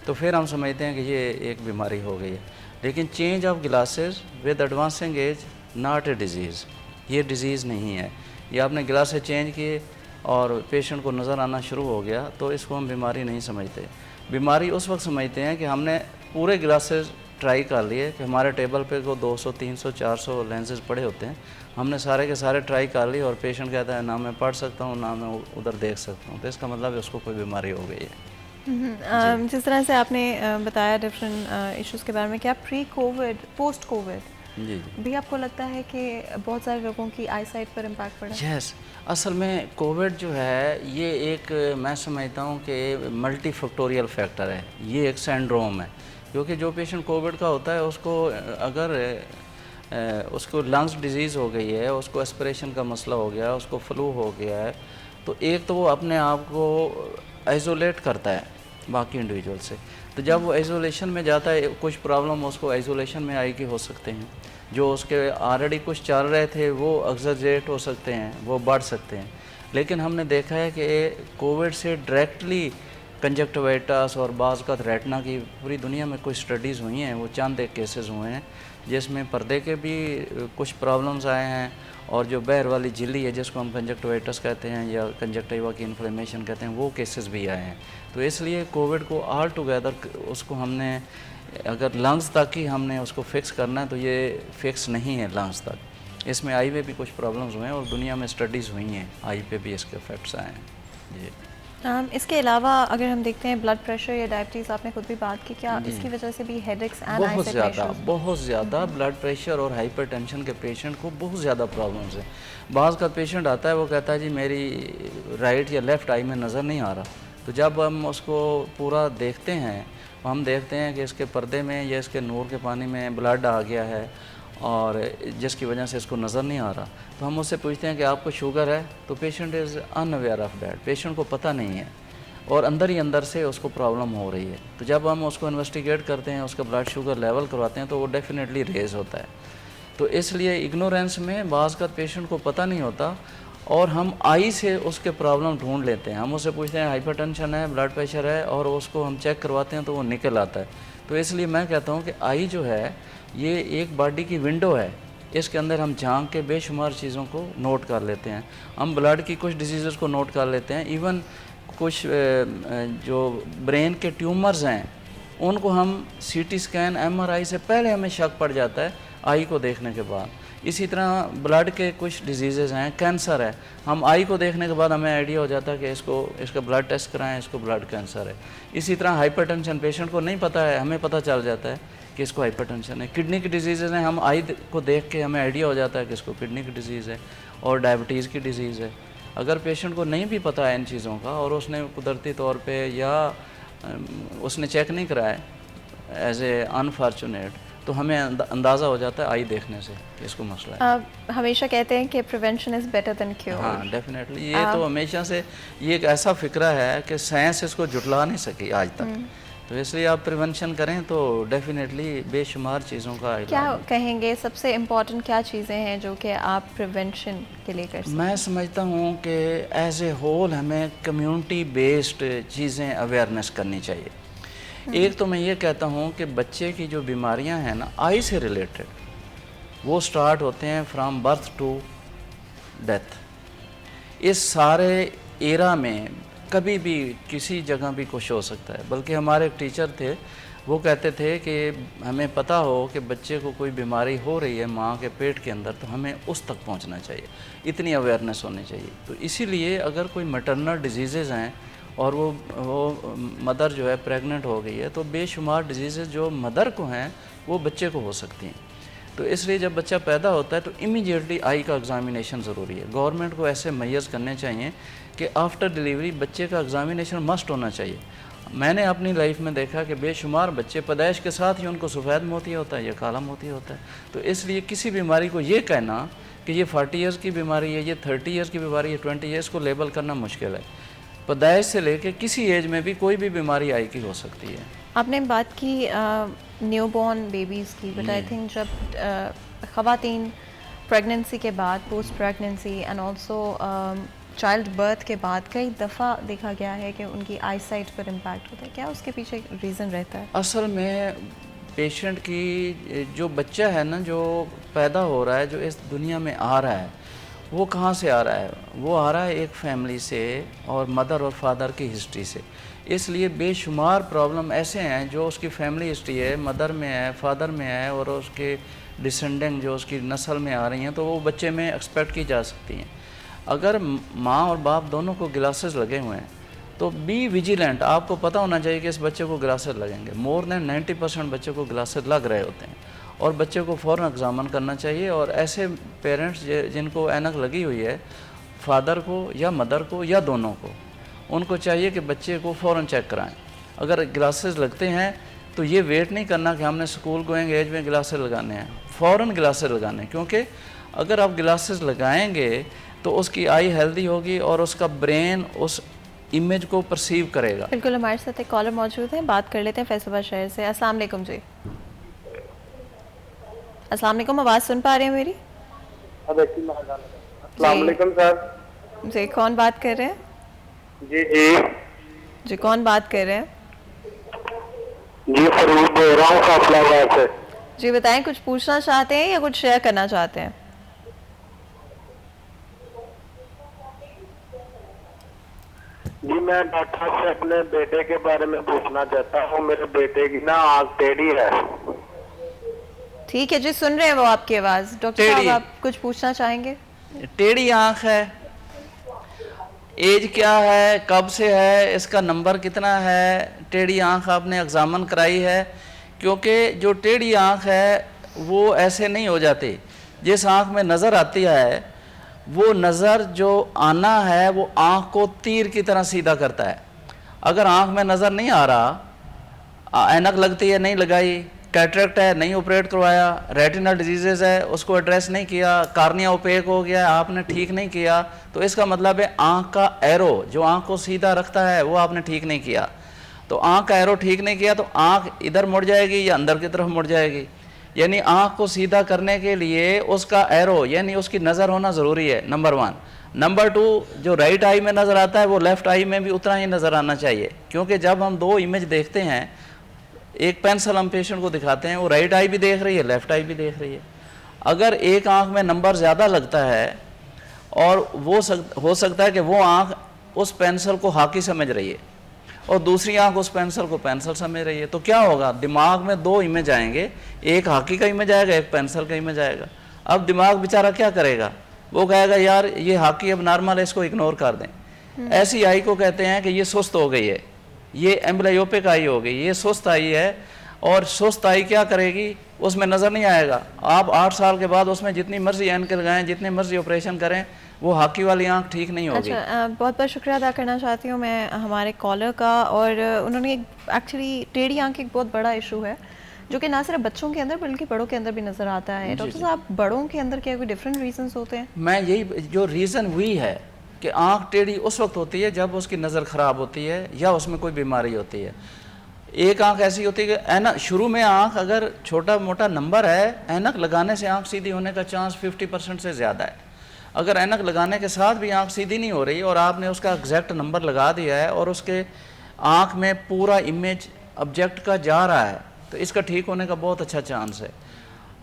तो फिर हम समझते हैं कि ये एक बीमारी हो गई है। लेकिन change of glasses with advancing as not a disease, ये डिज़ीज़ नहीं है। ये आपने ग्लासेस चेंज किए और पेशेंट को नज़र आना शुरू हो गया तो इसको हम बीमारी नहीं समझते। बीमारी उस वक्त समझते हैं कि हमने पूरे ग्लासेस ट्राई कर लिए कि हमारे टेबल पे को 200, 300, 400 लेंसेज पड़े होते हैं, हमने सारे के सारे ट्राई कर लिए और पेशेंट कहता है ना मैं पढ़ सकता हूँ ना मैं उधर देख सकता हूँ, तो इसका मतलब है उसको कोई बीमारी हो गई है। जिस तरह से आपने बताया डिफरेंट इश्यूज़ के बारे में, क्या प्री कोविड पोस्ट कोविड जी भी आपको लगता है कि बहुत सारे लोगों की आई साइट पर इम्पैक्ट पड़ा? यस, असल में कोविड जो है ये एक, मैं समझता हूँ कि मल्टी फैक्टोरियल फैक्टर है, ये एक सिंड्रोम है। क्योंकि जो पेशेंट कोविड का होता है उसको अगर उसको लंग्स डिजीज़ हो गई है, उसको एस्पिरेशन का मसला हो गया, उसको फ्लू हो गया है, तो एक तो वो अपने आप को आइसोलेट करता है बाकी इंडिविजुअल से। तो जब वो आइसोलेशन में जाता है, कुछ प्रॉब्लम उसको आइसोलेशन में आएगी हो सकते हैं, जो उसके ऑलरेडी कुछ चल रहे थे वो एग्जैजरेट हो सकते हैं, वो बढ़ सकते हैं। लेकिन हमने देखा है कि कोविड से डायरेक्टली कंजक्टिवाइटिस और बाज़ का रेटिना की पूरी दुनिया में कुछ स्टडीज़ हुई हैं, वो चंद एक केसेस हुए हैं जिसमें पर्दे के भी कुछ प्रॉब्लम्स आए हैं, और जो बहर वाली झिल्ली है जिसको हम कंजक्टिवाइटिस कहते हैं या कंजक्टिवा की इन्फ्लेमेशन कहते हैं, वो केसेस भी आए हैं। तो इसलिए कोविड को ऑल टुगेदर उसको हमने, अगर लंग्स तक ही हमने उसको फिक्स करना है तो ये फिक्स नहीं है लंग्स तक, इसमें आई में भी कुछ प्रॉब्लम्स हुए हैं और दुनिया में स्टडीज़ हुई हैं, आई पे भी इसके इफेक्ट्स आए हैं जी। इसके अलावा अगर हम देखते हैं ब्लड प्रेशर या डायबिटीज़, आपने खुद भी बात की, क्या इसकी वजह से भी हेडेक्स एंड बहुत ज़्यादा ब्लड प्रेशर और हाइपरटेंशन के पेशेंट को बहुत ज़्यादा प्रॉब्लम्स है। बाज़ का पेशेंट आता है, वो कहता है जी मेरी राइट या लेफ़्ट आई में नज़र नहीं आ रहा, तो जब हम उसको पूरा देखते हैं, हम देखते हैं कि इसके पर्दे में या इसके नूर के पानी में ब्लड आ गया है और जिसकी वजह से इसको नज़र नहीं आ रहा, तो हम उससे पूछते हैं कि आपको शुगर है, तो patient is unaware of that, patient को पता नहीं है और अंदर ही अंदर से उसको प्रॉब्लम हो रही है। तो जब हम उसको इन्वेस्टिगेट करते हैं, उसका ब्लड शुगर लेवल करवाते हैं, तो वो डेफिनेटली रेज होता है। तो इसलिए इग्नोरेंस में बाज़ का पेशेंट को पता नहीं होता और हम आई से उसके प्रॉब्लम ढूंढ लेते हैं, हम उससे पूछते हैं हाइपरटेंशन है, ब्लड प्रेशर है, और उसको हम चेक करवाते हैं तो वो निकल आता है। तो इसलिए मैं कहता हूँ कि आई जो है ये एक बॉडी की विंडो है, इसके अंदर हम झांक के बेशुमार चीज़ों को नोट कर लेते हैं। हम ब्लड की कुछ डिजीज़ को नोट कर लेते हैं, इवन कुछ जो ब्रेन के ट्यूमर्स हैं उनको हम CT स्कैन MRI से पहले हमें शक पड़ जाता है आई को देखने के बाद। इसी तरह ब्लड के कुछ डिजीज़ हैं, कैंसर है, हम आई को देखने के बाद हमें आइडिया हो जाता है कि इसका ब्लड टेस्ट कराएं, इसको ब्लड कैंसर है। इसी तरह हाइपरटेंशन, पेशेंट को नहीं पता है, हमें पता चल जाता है कि इसको हाइपरटेंशन है। किडनी की डिजीज़ हैं, हम आई को देख के हमें आइडिया हो जाता है कि इसको किडनी की डिजीज़ है और डायबिटीज़ की डिजीज़ है। अगर पेशेंट को नहीं भी पता है इन चीज़ों का और उसने कुदरती तौर पे या उसने चेक नहीं कराया एज ए अनफॉर्चुनेट, तो हमें अंदाज़ा हो जाता है आई देखने से कि इसको मसला है। आप हमेशा कहते हैं कि prevention is better than cure. हाँ डेफिनेटली, ये तो हमेशा से ये एक ऐसा फ़िक्रा है कि साइंस इसको जुटला नहीं सकी आज तक, तो इसलिए आप प्रिवेंशन करें तो डेफिनेटली बेशुमार चीज़ों का क्या इलाज है। कहेंगे सबसे इम्पोर्टेंट क्या चीज़ें हैं जो कि आप प्रिवेंशन के लिए कर सकते मैं समझता हूँ कि एज ए होल हमें कम्युनिटी बेस्ड चीज़ें अवेयरनेस करनी चाहिए। एक तो मैं ये कहता हूँ कि बच्चे की जो बीमारियाँ हैं ना आई से रिलेटेड, वो स्टार्ट होते हैं फ्रॉम बर्थ टू डेथ। इस सारे एरा में कभी भी किसी जगह भी कुछ हो सकता है। बल्कि हमारे एक टीचर थे, वो कहते थे कि हमें पता हो कि बच्चे को कोई बीमारी हो रही है माँ के पेट के अंदर, तो हमें उस तक पहुँचना चाहिए, इतनी अवेयरनेस होनी चाहिए। तो इसीलिए अगर कोई मैटरनल डिजीज़ हैं और वो मदर जो है प्रेग्नेंट हो गई है, तो बेशुमार डिजीज़ जो मदर को हैं वो बच्चे को हो सकती हैं। तो इसलिए जब बच्चा पैदा होता है तो इमीडिएटली आई का एग्ज़ामिनेशन ज़रूरी है। गवर्नमेंट को ऐसे मैयर्स करने चाहिए कि आफ्टर डिलीवरी बच्चे का एग्ज़ामिनेशन मस्ट होना चाहिए। मैंने अपनी लाइफ में देखा कि बेशुमार बच्चे पैदाइश के साथ ही उनको सफ़ेद मोतिया होता है या काला मोतिया होता है। तो इसलिए किसी बीमारी को ये कहना कि ये 40 ईयर्स की बीमारी है, ये 30 ईयर्स की बीमारी है, 20 ईयर्स को लेबल करना मुश्किल है। पैदाइश से लेके किसी एज में भी कोई भी बीमारी आई की हो सकती है। आपने बात की न्यूबॉर्न बेबीज़ की, बट आई थिंक जब ख़वातीन प्रेगनेंसी के बाद, post pregnancy and also child birth के बाद कई दफ़ा देखा गया है कि उनकी आई साइट पर इम्पैक्ट होता है। क्या उसके पीछे रीज़न रहता है? असल में पेशेंट की जो बच्चा है ना, जो पैदा हो रहा है, जो इस दुनिया में आ रहा है, वो कहाँ से आ रहा है? वो आ रहा है एक फैमिली से और मदर और फादर की हिस्ट्री से। इसलिए बेशुमार प्रॉब्लम ऐसे हैं जो उसकी फैमिली हिस्ट्री है, मदर में है, फादर में है, और उसके डिसेंडेंट जो उसकी नस्ल में आ रही हैं, तो वो बच्चे में एक्सपेक्ट की जा सकती हैं। अगर माँ और बाप दोनों को ग्लासेस लगे हुए हैं तो बी विजिलेंट, आपको पता होना चाहिए कि इस बच्चे को ग्लासेस लगेंगे। मोर देन 90% बच्चे को ग्लासेस लग रहे होते हैं और बच्चे को फ़ौरन एग्ज़ामिन करना चाहिए। और ऐसे पेरेंट्स जिनको ऐनक लगी हुई है, फादर को या मदर को या दोनों को, उनको चाहिए कि बच्चे को फ़ौरन चेक कराएं। अगर ग्लासेस लगते हैं तो ये वेट नहीं करना कि हमने स्कूल गोइंग एज में ग्लासेस लगाने हैं, फ़ौरन ग्लासेस लगाने हैं। क्योंकि अगर आप ग्लासेस लगाएंगे तो उसकी आई हेल्दी होगी और उसका ब्रेन उस इमेज को परसीव करेगा। बिल्कुल, हमारे साथ एक कॉलर मौजूद है, बात कर लेते हैं फैसलाबाद शहर से। अस्सलाम वालेकुम जी। अस्सलाम वालेकुम, आवाज़ सुन पा रहे हैं मेरी? अस्सलाम वालेकुम सर। जी, कौन बात कर रहे हैं? जी जी जी, कौन बात कर रहे हैं? जी फरूक बोल रहा हूँ फैसलाबाद से। जी बताएं, कुछ पूछना चाहते हैं या कुछ शेयर करना चाहते हैं? जी मैं डॉक्टर से अपने बेटे के बारे में पूछना चाहता हूँ। मेरे बेटे की ना आँख टेढ़ी है। ठीक है जी, सुन रहे हैं वो आपकी आवाज़। डॉक्टर साहब, टेढ़ी। आप कुछ पूछना चाहेंगे? टेढ़ी आँख है, एज क्या है, कब से है, इसका नंबर कितना है, टेढ़ी आँख आपने एग्ज़ामिन कराई है? क्योंकि जो टेढ़ी आँख है वो ऐसे नहीं हो जाती। जिस आँख में नज़र आती है वो नज़र जो आना है वो आँख को तीर की तरह सीधा करता है। अगर आँख में नज़र नहीं आ रहा, ऐनक लगती है नहीं लगाई, कैटरेक्ट है नहीं ऑपरेट करवाया, रेटिनल डिजीज़ है उसको एड्रेस नहीं किया, कार्निया ओपेक हो गया आपने ठीक नहीं किया, तो इसका मतलब है आँख का एरो जो आँख को सीधा रखता है वो आपने ठीक नहीं किया। तो आँख का एरो ठीक नहीं किया तो आँख इधर मुड़ जाएगी या अंदर की तरफ मुड़ जाएगी। यानी आँख को सीधा करने के लिए उसका एरो यानी उसकी नज़र होना ज़रूरी है, नंबर 1। नंबर 2, जो राइट आई में नज़र आता है वो लेफ़्ट आई में भी उतना ही नज़र आना चाहिए। क्योंकि जब हम दो इमेज देखते हैं, एक पेंसिल हम पेशेंट को दिखाते हैं, वो राइट आई भी देख रही है, लेफ़्ट आई भी देख रही है। अगर एक आँख में नंबर ज़्यादा लगता है और वो हो सकता है कि वो आँख उस पेंसिल को हॉकी समझ रही है और दूसरी आंख उस पेंसिल को पेंसिल समझ रही है, तो क्या होगा, दिमाग में दो इमेज आएंगे, एक हॉकी का इमेज आएगा, एक पेंसिल का इमेज आएगा। अब दिमाग बेचारा क्या करेगा, वो कहेगा यार ये हॉकी अब नॉर्मल है, इसको इग्नोर कर दें। ऐसी आई को कहते हैं कि ये सुस्त हो गई है, ये एम्ब्लायोपिक आई हो गई, ये सुस्त आई है। और सुस्त आई क्या करेगी, उसमें नज़र नहीं आएगा। आप 8 साल के बाद उसमें जितनी मर्जी एनके लगाएं, जितनी मर्जी ऑपरेशन करें, वो हॉकी वाली आंख ठीक नहीं होगी। अच्छा, बहुत बहुत शुक्रिया अदा करना चाहती हूँ मैं हमारे कॉलर का। और उन्होंने एक्चुअली टेढ़ी आंख एक बहुत बड़ा इशू है, जो कि ना सिर्फ बच्चों के अंदर बल्कि बड़ों के अंदर भी नज़र आता है। डॉक्टर साहब, बड़ों के अंदर क्या कोई डिफरेंट रीजंस होते हैं? मैं यही जो रीज़न हुई है कि आँख टेढ़ी उस वक्त होती है जब उसकी नज़र ख़राब होती है या उसमें कोई बीमारी होती है। एक आँख ऐसी होती है कि ऐनक शुरू में आँख अगर छोटा मोटा नंबर है, ऐनक लगाने से आँख सीधी होने का चांस 50% से ज़्यादा है। अगर ऐनक लगाने के साथ भी आँख सीधी नहीं हो रही और आपने उसका एग्जैक्ट नंबर लगा दिया है और उसके आँख में पूरा इमेज ऑब्जेक्ट का जा रहा है, तो इसका ठीक होने का बहुत अच्छा चांस है।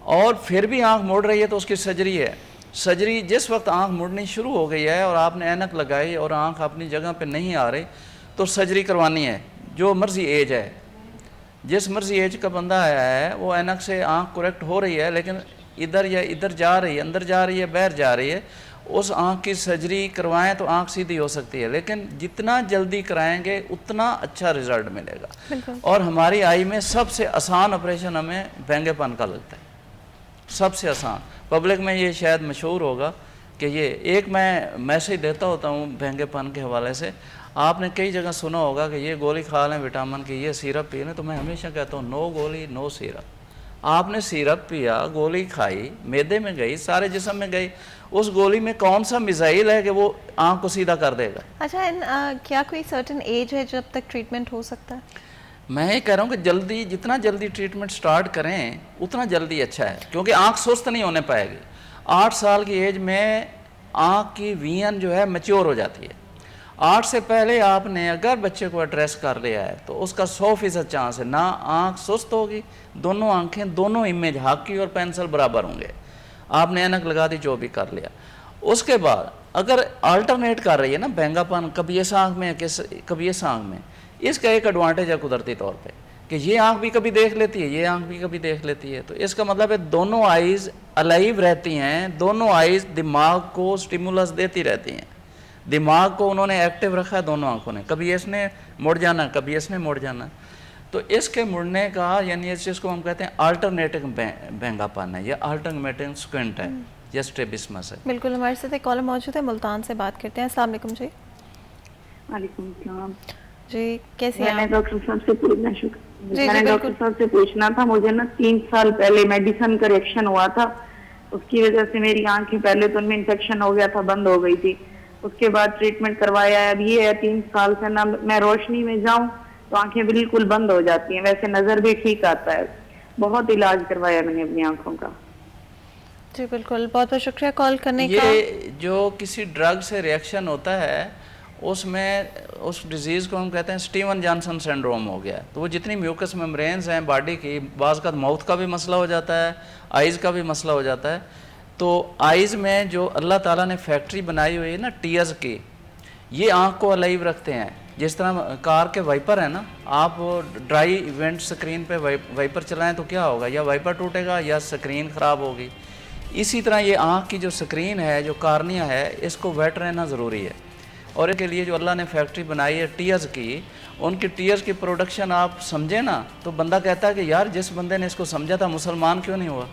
और फिर भी आँख मुड़ रही है तो उसकी सर्जरी है। सर्जरी जिस वक्त आँख मुड़नी शुरू हो गई है और आपने ऐनक लगाई और आँख अपनी जगह पे नहीं आ रही, तो सर्जरी करवानी है। जो मर्जी एज है, जिस मर्जी एज का बंदा आया है, वो ऐनक से आँख करेक्ट हो रही है लेकिन इधर या इधर जा रही है, अंदर जा रही है, बाहर जा रही है, उस आँख की सर्जरी करवाएं तो आँख सीधी हो सकती है। लेकिन जितना जल्दी कराएंगे उतना अच्छा रिजल्ट मिलेगा। और हमारी आई में सबसे आसान ऑपरेशन हमें भेंगेपन का लगता है, सबसे आसान। पब्लिक में ये शायद मशहूर होगा कि ये एक मैं मैसेज देता होता हूँ भेंगेपन के हवाले से। आपने कई जगह सुना होगा कि ये गोली खा लें विटामिन की, ये सिरप पी लें, तो मैं हमेशा कहता हूँ नो गोली नो सिरप। आपने सिरप पिया, गोली खाई, मैदे में गई, सारे जिस्म में गई, उस गोली में कौन सा मिसाइल है कि वो आँख को सीधा कर देगा? अच्छा, क्या कोई सर्टेन एज है जब तक ट्रीटमेंट हो सकता है? मैं ये कह रहा हूँ कि जल्दी, जितना जल्दी ट्रीटमेंट स्टार्ट करें उतना जल्दी अच्छा है, क्योंकि आँख सुस्त नहीं होने पाएगी। 8 साल की एज में आँख की वियन जो है मैच्योर हो जाती है। 8 से पहले आपने अगर बच्चे को एड्रेस कर लिया है तो उसका 100% चांस है, ना आँख सुस्त होगी, दोनों आँखें, दोनों इमेज हॉकी और पेंसिल बराबर होंगे। आपने ऐनक लगा दी, जो भी कर लिया। उसके बाद अगर अल्टरनेट कर रही है ना भेंगापन, कभी इस आँख में कभी इस आँख में, इसका एक एडवांटेज है कुदरती तौर पे कि ये आँख भी कभी देख लेती है, ये आँख भी कभी देख लेती है। तो इसका मतलब है दोनों आइज़ अलाइव रहती हैं, दोनों आइज़ दिमाग को स्टिमुलस देती रहती हैं। दिमाग को उन्होंने एक्टिव रखा है दोनों आँखों ने, कभी इसने मुड़ जाना, कभी इसने मुड़ जाना। तो इसके मुड़ने का यानी इस चीज़ को हम कहते हैं अल्टरनेटिव भेंगापन है या अल्टरनेटिव स्क्विंट है या स्ट्रैबिस्मस है। बिल्कुल, हमारे साथ एक कॉलर मौजूद है, मुल्तान से बात करते हैं। अस्सलाम वालेकुम जी। वालेकुम सलाम जी, कैसे हैं मैंने आप? डॉक्टर साहब से पूछना जी, मैंने डॉक्टर बिल्कुल। साहब से पूछना था, मुझे ना 3 साल पहले मेडिसिन का रिएक्शन हुआ था, उसकी वजह से मेरी आंखें पहले तो उनमें इन्फेक्शन हो गया था, बंद हो गई थी। उसके बाद ट्रीटमेंट करवाया है। अब ये है 3 साल से ना मैं रोशनी में जाऊं तो आंखें बिल्कुल बंद हो जाती हैं, वैसे नजर भी ठीक आता है। बहुत इलाज करवाया मैंने अपनी आंखों का। जी बिल्कुल, बहुत बहुत शुक्रिया कॉल करने का। ये जो किसी ड्रग से रिएक्शन होता है उसमें उस डिजीज़ को हम कहते हैं स्टीवन जॉनसन सिंड्रोम हो गया। तो वो जितनी म्यूकस मेम्ब्रेन्स हैं बॉडी की, बाज़ का माउथ का भी मसला हो जाता है, आइज़ का भी मसला हो जाता है। तो आइज़ में जो अल्लाह ताला ने फैक्ट्री बनाई हुई है ना टीयर्स की, ये आँख को अलाइव रखते हैं। जिस तरह कार के वाइपर है ना, आप ड्राई इवेंट स्क्रीन पे वाइपर चलाएं तो क्या होगा, या वाइपर टूटेगा या स्क्रीन ख़राब होगी। इसी तरह ये आँख की जो स्क्रीन है, जो कार्निया है, इसको वेट रहना ज़रूरी है। और इसके लिए जो अल्लाह ने फैक्ट्री बनाई है टीयर्स की, उनकी टीयर्स की प्रोडक्शन आप समझे ना तो बंदा कहता है कि यार जिस बंदे ने इसको समझा था मुसलमान क्यों नहीं हुआ।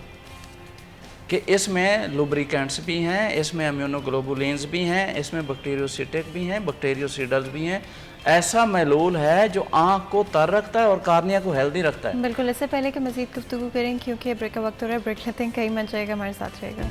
कि इसमें लुब्रिकेंट्स भी हैं, इसमें इम्यूनोग्लोबुलिन्स भी हैं, इसमें बैक्टीरियोसिटिक भी हैं, बैक्टीरियोसिडल्स भी हैं। ऐसा महलूल है जो आँख को तर रखता है और कार्निया को हेल्दी रखता है। बिल्कुल, इससे पहले कि मज़ीद गुफ्तगू करें क्योंकि ब्रेक का वक्त हो रहा है, ब्रेक लेते हैं, कहीं मच जाएगा, हमारे साथ रहेगा।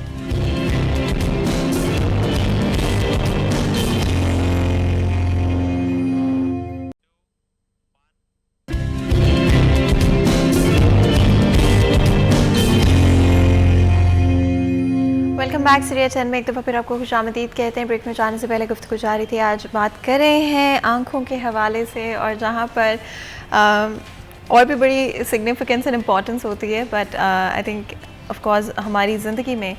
Welcome back. सीरिया 10 में एक दफ़ा फिर आपको खुशामदीद कहते हैं। ब्रेक में जाने से पहले गुफ्तगू जारी थी, आज बात कर रहे हैं आँखों के हवाले से, और जहाँ पर और भी बड़ी सिग्निफिकेंस एंड इम्पॉर्टेंस होती है, but I think of course हमारी ज़िंदगी में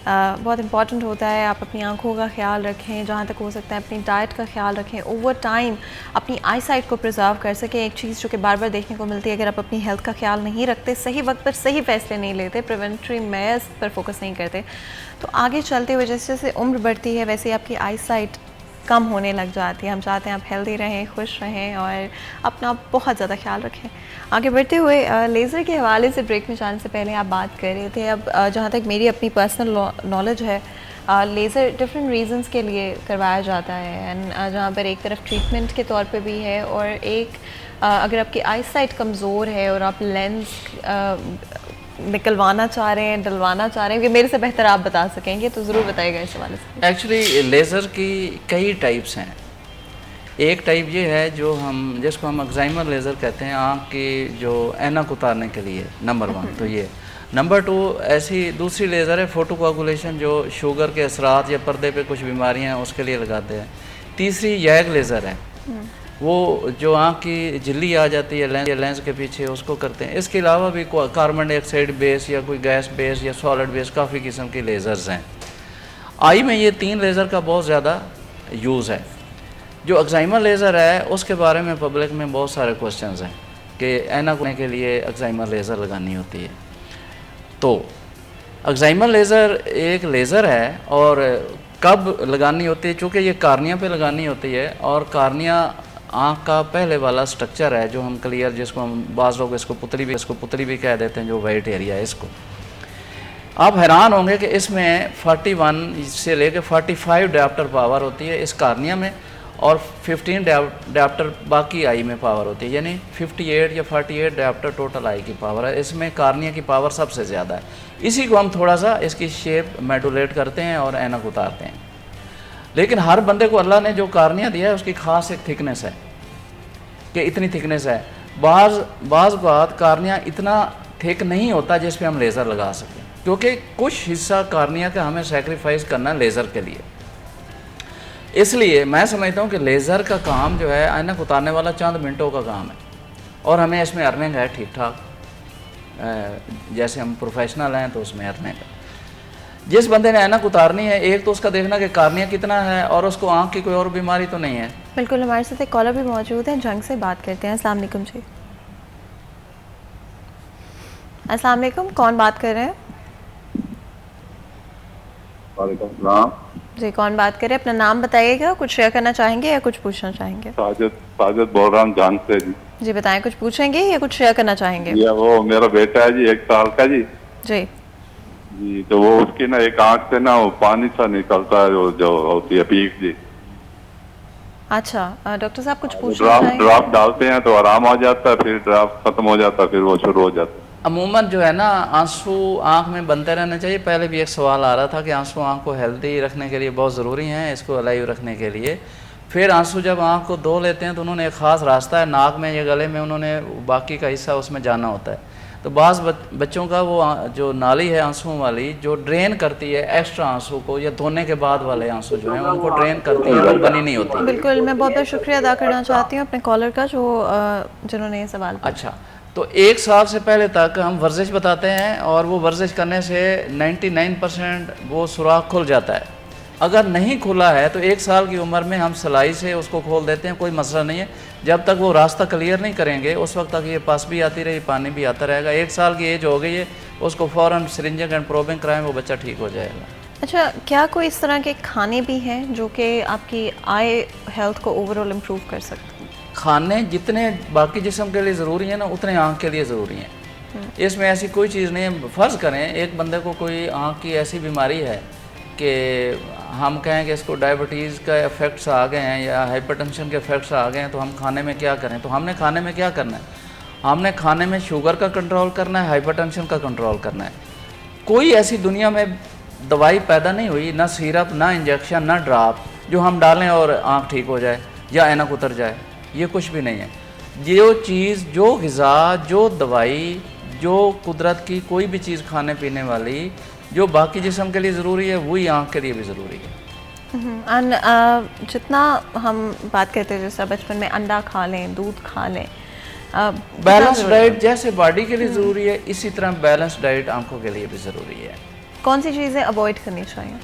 बहुत इंपॉर्टेंट होता है आप अपनी आँखों का ख्याल रखें, जहाँ तक हो सकता है अपनी डाइट का ख्याल रखें, ओवर टाइम अपनी आई साइट को प्रिजर्व कर सकें। एक चीज़ जो कि बार बार देखने को मिलती है, अगर आप अपनी हेल्थ का ख्याल नहीं रखते, सही वक्त पर सही फैसले नहीं लेते, प्रिवेंटरी मेयर्स पर फोकस नहीं करते, तो आगे चलते हुए जैसे जैसे उम्र बढ़ती है वैसे आपकी आई साइट कम होने लग जाती है। हम चाहते हैं आप हेल्दी रहें, खुश रहें और अपना बहुत ज़्यादा ख्याल रखें। आगे बढ़ते हुए लेज़र के हवाले से ब्रेक में जाने से पहले आप बात कर रहे थे। अब जहाँ तक मेरी अपनी पर्सनल नॉलेज है, लेज़र डिफरेंट रीजंस के लिए करवाया जाता है, एंड जहाँ पर एक तरफ ट्रीटमेंट के तौर पे भी है और एक अगर आपकी आई साइट कमज़ोर है और आप लेंस निकलवाना चाह रहे हैं, डलवाना चाह रहे हैं, कि मेरे से बेहतर आप बता सकेंगे तो ज़रूर बताइएगा इस हवाले से। एक्चुअली लेज़र की कई टाइप्स हैं। एक टाइप ये है जो जिसको हम एक्साइमर लेज़र कहते हैं, आँख की जो ऐनक उतारने के लिए, नंबर 1 तो ये। नंबर 2 ऐसी दूसरी लेज़र है फोटोकोगुलेशन, जो शुगर के असरात या पर्दे पे कुछ बीमारियां हैं उसके लिए लगाते हैं। तीसरी यैग लेज़र है, वो जो आँख की झिल्ली आ जाती है लेंस के पीछे, उसको करते हैं। इसके अलावा भी कार्बन डाइऑक्साइड बेस या कोई गैस बेस या सॉलिड बेस काफ़ी किस्म की लेज़र्स हैं। आई में ये 3 लेज़र का बहुत ज़्यादा यूज़ है। जो एक्साइमर लेज़र है उसके बारे में पब्लिक में बहुत सारे क्वेश्चंस हैं कि ऐनक होने के लिए एक्साइमर लेज़र लगानी होती है। तो एक्साइमर लेज़र एक लेज़र है, और कब लगानी होती है, चूँकि ये कार्निया पे लगानी होती है, और कार्निया आँख का पहले वाला स्ट्रक्चर है जो हम क्लियर, जिसको हम बाज़ लोग इसको पुतली भी कह देते हैं, जो वाइट एरिया है इसको। आप हैरान होंगे कि इसमें 41 से लेकर 45 डायप्टर पावर होती है इस कार्निया में, और 15 डायप्टर बाकी आई में पावर होती है, यानी 58 या 48 डायप्टर टोटल आई की पावर है। इसमें कार्निया की पावर सबसे ज़्यादा है। इसी को हम थोड़ा सा इसकी शेप मेडुलेट करते हैं और ऐनक उतारते हैं। लेकिन हर बंदे को अल्लाह ने जो कार्निया दिया है उसकी ख़ास एक थिकनेस है कि इतनी थिकनेस है। बाज़ बात कार्निया इतना थिक नहीं होता जिस पे हम लेज़र लगा सकें, क्योंकि कुछ हिस्सा कार्निया का हमें सेक्रीफाइस करना है लेज़र के लिए। इसलिए मैं समझता हूँ कि लेज़र का काम जो है ऐनक उतारने वाला चंद मिनटों का काम है, और हमें इसमें अर्निंग है ठीक ठाक। जैसे हम प्रोफेशनल हैं तो उसमें अर्निंग है। जिस बंदे ने ऐनक उतारनी है, एक तो उसका देखना कि कार्निया कितना है और उसको आँख की कोई और बीमारी तो नहीं है। बिल्कुल, हमारे साथ एक कॉलर भी मौजूद है, जंग से बात करते हैं। अस्सलाम वालेकुम जी। अस्सलाम वालेकुम, कौन बात कर रहे हैं? वालेकुम सलाम जी, कौन बात कर रहे हैं? अपना नाम बताइएगा, कुछ शेयर करना चाहेंगे या कुछ पूछना चाहेंगे? साजिद बोल रहा हूँ जान से जी। जी बताएं, कुछ पूछेंगे या कुछ शेयर करना चाहेंगे? ये वो मेरा बेटा है जी, 1 साल का जी। जी जी, तो वो उसकी ना एक आंख से ना वो पानी सा निकलता है, जो होती है पीक जी। अच्छा, डॉक्टर साहब कुछ पूछना चाहेंगे? ड्रॉप डालते हैं तो आराम हो जाता है, फिर ड्रॉप खत्म हो जाता है, फिर वो शुरू हो जाता है। अमूमन जो है ना, आंसू आँख में बनते रहने चाहिए। पहले भी एक सवाल आ रहा था कि आंसू आँख को हेल्दी रखने के लिए बहुत ज़रूरी हैं, इसको अलाइव रखने के लिए। फिर आंसू जब आँख को धो लेते हैं तो उन्होंने एक ख़ास रास्ता है नाक में या गले में, उन्होंने बाकी का हिस्सा उसमें जाना होता है। तो बाज़ बच्चों का वो जो नाली है आंसुओं वाली, जो ड्रेन करती है एक्स्ट्रा आंसू को, या धोने के बाद वाले आंसू जो हैं उनको ड्रेन करती है, वो बनी नहीं होती। बिल्कुल, मैं बहुत बहुत शुक्रिया अदा करना चाहती हूँ अपने कॉलर का जो जिन्होंने ये सवाल पूछा। अच्छा, तो 1 साल से पहले तक हम वर्जिश बताते हैं, और वो वर्जिश करने से 99% वो सुराख खुल जाता है। अगर नहीं खुला है तो 1 साल की उम्र में हम सिलाई से उसको खोल देते हैं, कोई मसला नहीं है। जब तक वो रास्ता क्लियर नहीं करेंगे उस वक्त तक ये पास भी आती रही, पानी भी आता रहेगा। 1 साल की एज हो गई है, उसको फ़ौरन सिरिंजिंग एंड प्रोबिंग कराएं, वो बच्चा ठीक हो जाएगा। अच्छा, क्या कोई इस तरह के खाने भी हैं जो कि आपकी आई हेल्थ को ओवरऑल इम्प्रूव कर सकते हैं? खाने जितने बाकी जिस्म के लिए ज़रूरी है ना, उतने आँख के लिए ज़रूरी हैं। इसमें ऐसी कोई चीज़ नहीं है। फ़र्ज़ करें एक बंदे को कोई आँख की ऐसी बीमारी है कि हम कहें कि इसको डायबिटीज़ का इफ़ेक्ट्स आ गए हैं या हाइपरटेंशन के इफ़ेक्ट्स आ गए हैं, तो हम खाने में क्या करें? तो हमने खाने में क्या करना है? हमने खाने में शुगर का कंट्रोल करना है, हाइपरटेंशन का कंट्रोल करना है। कोई ऐसी दुनिया में दवाई पैदा नहीं हुई, ना सिरप, ना इंजेक्शन, ना ड्राप, जो हम डालें और आँख ठीक हो जाए या ऐनक उतर जाए। ये कुछ भी नहीं है। जो चीज़, जो ग़िज़ा, जो दवाई, जो कुदरत की कोई भी चीज़ खाने पीने वाली जो बाकी जिस्म के लिए ज़रूरी है, वही आँख के लिए भी ज़रूरी है। जितना हम बात करते हैं जैसे बचपन में अंडा खा लें, दूध खा लें, बैलेंस डाइट जैसे बॉडी के लिए ज़रूरी है, इसी तरह बैलेंस डाइट आँखों के लिए भी ज़रूरी है। कौन सी चीज़ें अवॉइड करनी चाहिए?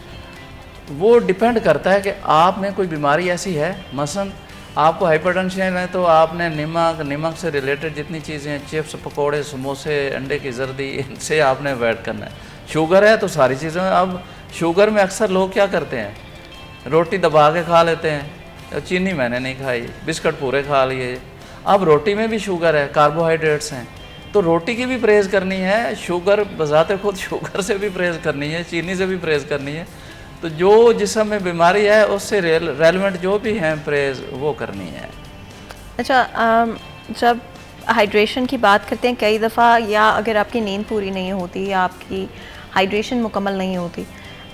वो डिपेंड करता है कि आप में कोई बीमारी ऐसी है, मसलन आपको हाइपरटेंशन है तो आपने नमक से रिलेटेड जितनी चीज़ें, चिप्स, पकोड़े, समोसे, अंडे की जर्दी, इनसे आपने अवॉइड करना है। शुगर है तो सारी चीज़ें। अब शुगर में अक्सर लोग क्या करते हैं, रोटी दबा के खा लेते हैं, चीनी मैंने नहीं खाई, बिस्कुट पूरे खा लिए। अब रोटी में भी शुगर है, कार्बोहाइड्रेट्स हैं, तो रोटी की भी परहेज़ करनी है, शुगर बजाते खुद शुगर से भी परहेज़ करनी है, चीनी से भी परहेज़ करनी है। तो जो जिस्म में बीमारी है उससे रेलेवेंट जो भी हैं परहेज़ वो करनी है। अच्छा, जब हाइड्रेशन की बात करते हैं कई दफ़ा, या अगर आपकी नींद पूरी नहीं होती या आपकी हाइड्रेशन मुकम्मल नहीं होती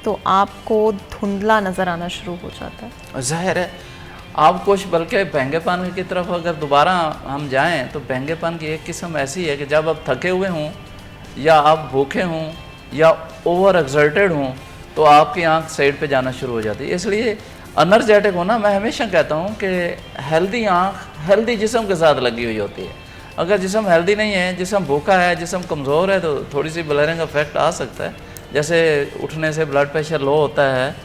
तो आपको धुंधला नज़र आना शुरू हो जाता है। ज़ाहिर है आप कुछ बल्कि बहंगेपन की तरफ अगर दोबारा हम जाएं तो बहंगेपन की एक किस्म ऐसी है कि जब आप थके हुए हों या आप भूखे हों या ओवर एक्सर्टेड हों तो आपकी आंख साइड पे जाना शुरू हो जाती है। इसलिए एनर्जेटिक होना, मैं हमेशा कहता हूं कि हेल्दी आंख हेल्दी जिस्म के साथ लगी हुई होती है। अगर जिस्म हेल्दी नहीं है, जिस्म भूखा है, जिस्म कमज़ोर है तो थोड़ी सी ब्लरिंग इफेक्ट आ सकता है। जैसे उठने से ब्लड प्रेशर लो होता है,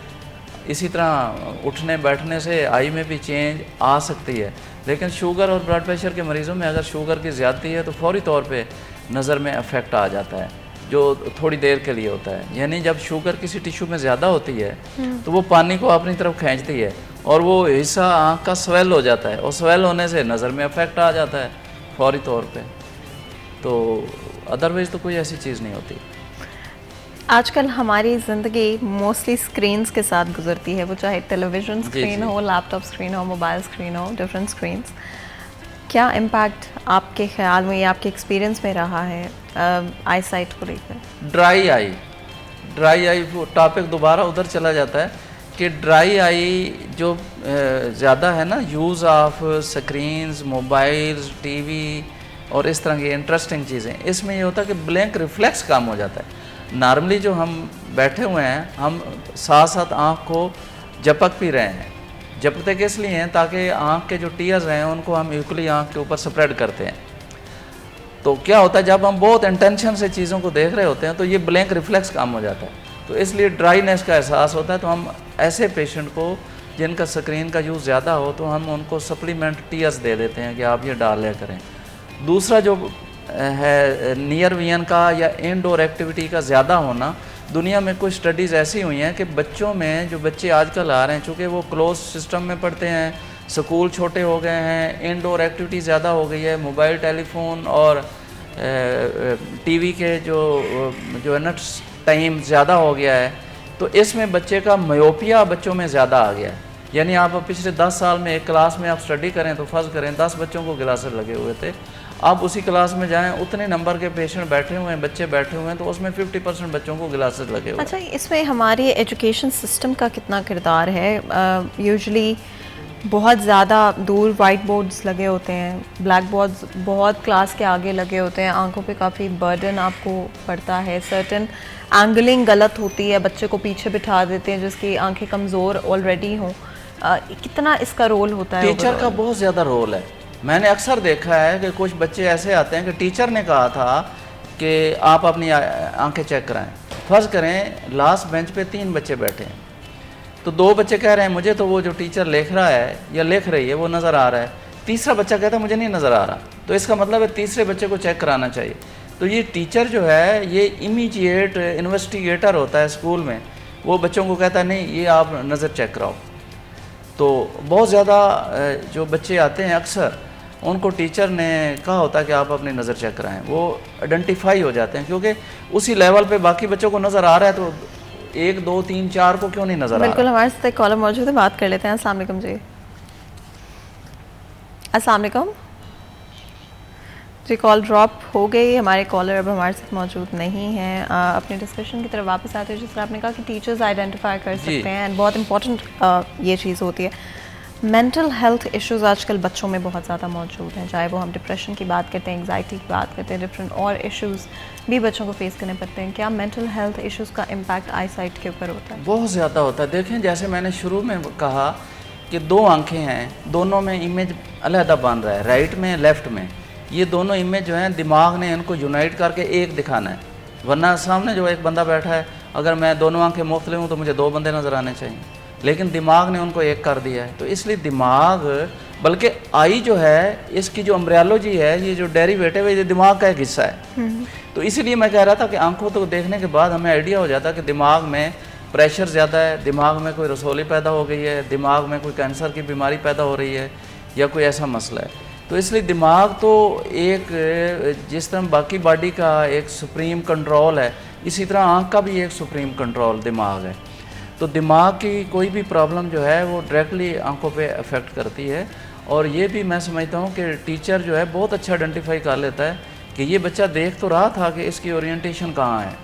इसी तरह उठने बैठने से आई में भी चेंज आ सकती है। लेकिन शुगर और ब्लड प्रेशर के मरीज़ों में अगर शुगर की ज़्यादती है तो फौरी तौर पे नज़र में इफेक्ट आ जाता है, जो थोड़ी देर के लिए होता है। यानी जब शुगर किसी टिश्यू में ज़्यादा होती है तो वो पानी को अपनी तरफ खींचती है और वो हिस्सा आँख का स्वेल हो जाता है और स्वेल होने से नज़र में इफेक्ट आ जाता है फौरी तौर पे। तो अदरवाइज़ तो कोई ऐसी चीज़ नहीं होती। आजकल हमारी ज़िंदगी मोस्टली स्क्रीन्स के साथ गुजरती है, वो चाहे टेलीविज़न स्क्रीन हो, लैपटॉप स्क्रीन हो, मोबाइल स्क्रीन हो, डिफरेंट स्क्रीन्स। क्या इम्पैक्ट आपके ख्याल में या आपके एक्सपीरियंस में रहा है आई साइट को लेकर? ड्राई आई टॉपिक दोबारा उधर चला जाता है कि ड्राई आई जो ज़्यादा है ना, use of screens, mobiles, TV और इस तरह की इंटरेस्टिंग चीज़ें, इसमें ये होता है कि ब्लैंक रिफ्लेक्स कम हो जाता है। नॉर्मली जो हम बैठे हुए हैं, हम साथ साथ आँख को झपक भी रहे हैं। झपकते किस लिए हैं? ताकि आँख के जो टीयर्स हैं उनको हम इक्वली आँख के ऊपर स्प्रेड करते हैं। तो क्या होता है, जब हम बहुत इंटेंशन से चीज़ों को देख रहे होते हैं तो ये ब्लैंक रिफ्लेक्स कम हो जाता है, तो इसलिए ड्राईनेस का एहसास होता है। तो हम ऐसे पेशेंट को जिनका स्क्रीन का यूज़ ज़्यादा हो तो हम उनको सप्लीमेंट टीयर्स दे देते हैं कि आप ये डाल लिया करें। दूसरा जो है नियर विजन का या इनडोर एक्टिविटी का ज़्यादा होना, दुनिया में कुछ स्टडीज़ ऐसी हुई हैं कि बच्चों में, जो बच्चे आजकल आ रहे हैं, चूँकि वो क्लोज सिस्टम में पढ़ते हैं, स्कूल छोटे हो गए हैं, इनडोर एक्टिविटी ज़्यादा हो गई है, मोबाइल टेलीफोन और टीवी के जो है ना टाइम ज़्यादा हो गया है, तो इसमें बच्चे का मायोपिया बच्चों में ज़्यादा आ गया है। यानी आप पिछले 10 साल में एक क्लास में आप स्टडी करें तो फ़र्ज़ करें 10 बच्चों को ग्लासेस लगे हुए थे, आप उसी क्लास में जाएं, उतने नंबर के पेशेंट बैठे हुए हैं, बच्चे बैठे हुए हैं, तो उसमें 50% बच्चों को ग्लासेस लगे हुए हैं। अच्छा, इसमें हमारी एजुकेशन सिस्टम का कितना किरदार है? यूजुअली बहुत ज़्यादा दूर वाइट बोर्ड्स लगे होते हैं, ब्लैक बोर्ड्स बहुत क्लास के आगे लगे होते हैं, आंखों पे काफ़ी बर्डन आपको पड़ता है, सर्टन एंगलिंग गलत होती है, बच्चे को पीछे बिठा देते हैं जिसकी आंखें कमज़ोर ऑलरेडी हों। कितना इसका रोल होता है? टीचर का बहुत ज़्यादा रोल है। मैंने अक्सर देखा है कि कुछ बच्चे ऐसे आते हैं कि टीचर ने कहा था कि आप अपनी आंखें चेक कराएं। फ़र्ज़ करें लास्ट बेंच पे 3 बच्चे बैठे हैं, तो 2 बच्चे कह रहे हैं मुझे तो वो जो टीचर लिख रहा है या लिख रही है वो नज़र आ रहा है, तीसरा बच्चा कहता है मुझे नहीं नज़र आ रहा, तो इसका मतलब है तीसरे बच्चे को चेक कराना चाहिए। तो ये टीचर जो है ये इमीडिएट इन्वेस्टिगेटर होता है स्कूल में, वो बच्चों को कहता है नहीं ये आप नज़र चेक कराओ। तो बहुत ज़्यादा जो बच्चे आते हैं अक्सर उनको टीचर ने कहा होता है कि आप अपनी नज़र चेक कराएं, वो आइडेंटिफाई हो जाते हैं क्योंकि उसी लेवल पे बाकी बच्चों को नज़र आ रहा है, तो 1 2 3 4 को क्यों नहीं नज़र आ रहा? बिल्कुल, हमारे साथ एक कॉलर मौजूद है, बात कर लेते हैं। अस्सलाम वालेकुम जी। अस्सलाम वालेकुम जी, कॉल ड्रॉप हो गई, हमारे कॉलर अब हमारे साथ मौजूद नहीं हैं। अपने डिस्कशन की तरफ वापस आते हैं। जिस तरह आपने कहा कि टीचर्स आइडेंटिफाई कर सकते हैं, एंड बहुत इंपॉर्टेंट ये चीज़ होती है। मेंटल हेल्थ इश्यूज़ आजकल बच्चों में बहुत ज़्यादा मौजूद हैं, चाहे वो हम डिप्रेशन की बात करते हैं, एंग्जाइटी की बात करते हैं, डिफरेंट और इश्यूज़ भी बच्चों को फेस करने पड़ते हैं। क्या मेंटल हेल्थ इश्यूज़ का इम्पैक्ट आई साइट के ऊपर होता है? बहुत ज़्यादा होता है। देखें, जैसे मैंने शुरू में कहा कि 2 आंखें हैं, दोनों में इमेज अलहदा बन रहा है, राइट में लेफ़्ट में। ये दोनों इमेज जो हैं दिमाग ने इनको यूनाइट करके एक दिखाना है, वरना सामने जो एक बंदा बैठा है, अगर मैं दोनों आंखें मुख्तलिफ हूँ तो मुझे 2 बंदे नज़र आने चाहिए, लेकिन दिमाग ने उनको एक कर दिया है। तो इसलिए दिमाग, बल्कि आई जो है इसकी जो एम्ब्रियोलॉजी है, ये जो डेरिवेटिव है, ये दिमाग का एक हिस्सा है। तो इसीलिए मैं कह रहा था कि आंखों को देखने के बाद हमें आइडिया हो जाता है कि दिमाग में प्रेशर ज़्यादा है, दिमाग में कोई रसौली पैदा हो गई है, दिमाग में कोई कैंसर की बीमारी पैदा हो रही है या कोई ऐसा मसला है। तो इसलिए दिमाग तो एक, जिस तरह बाकी बॉडी का एक सुप्रीम कंट्रोल है, इसी तरह आँख का भी एक सुप्रीम कंट्रोल दिमाग है। तो दिमाग की कोई भी प्रॉब्लम जो है वो डायरेक्टली आंखों पे अफेक्ट करती है, और ये भी मैं समझता हूँ कि टीचर जो है बहुत अच्छा आइडेंटिफाई कर लेता है कि ये बच्चा देख तो रहा था कि इसकी ओरिएंटेशन कहाँ है।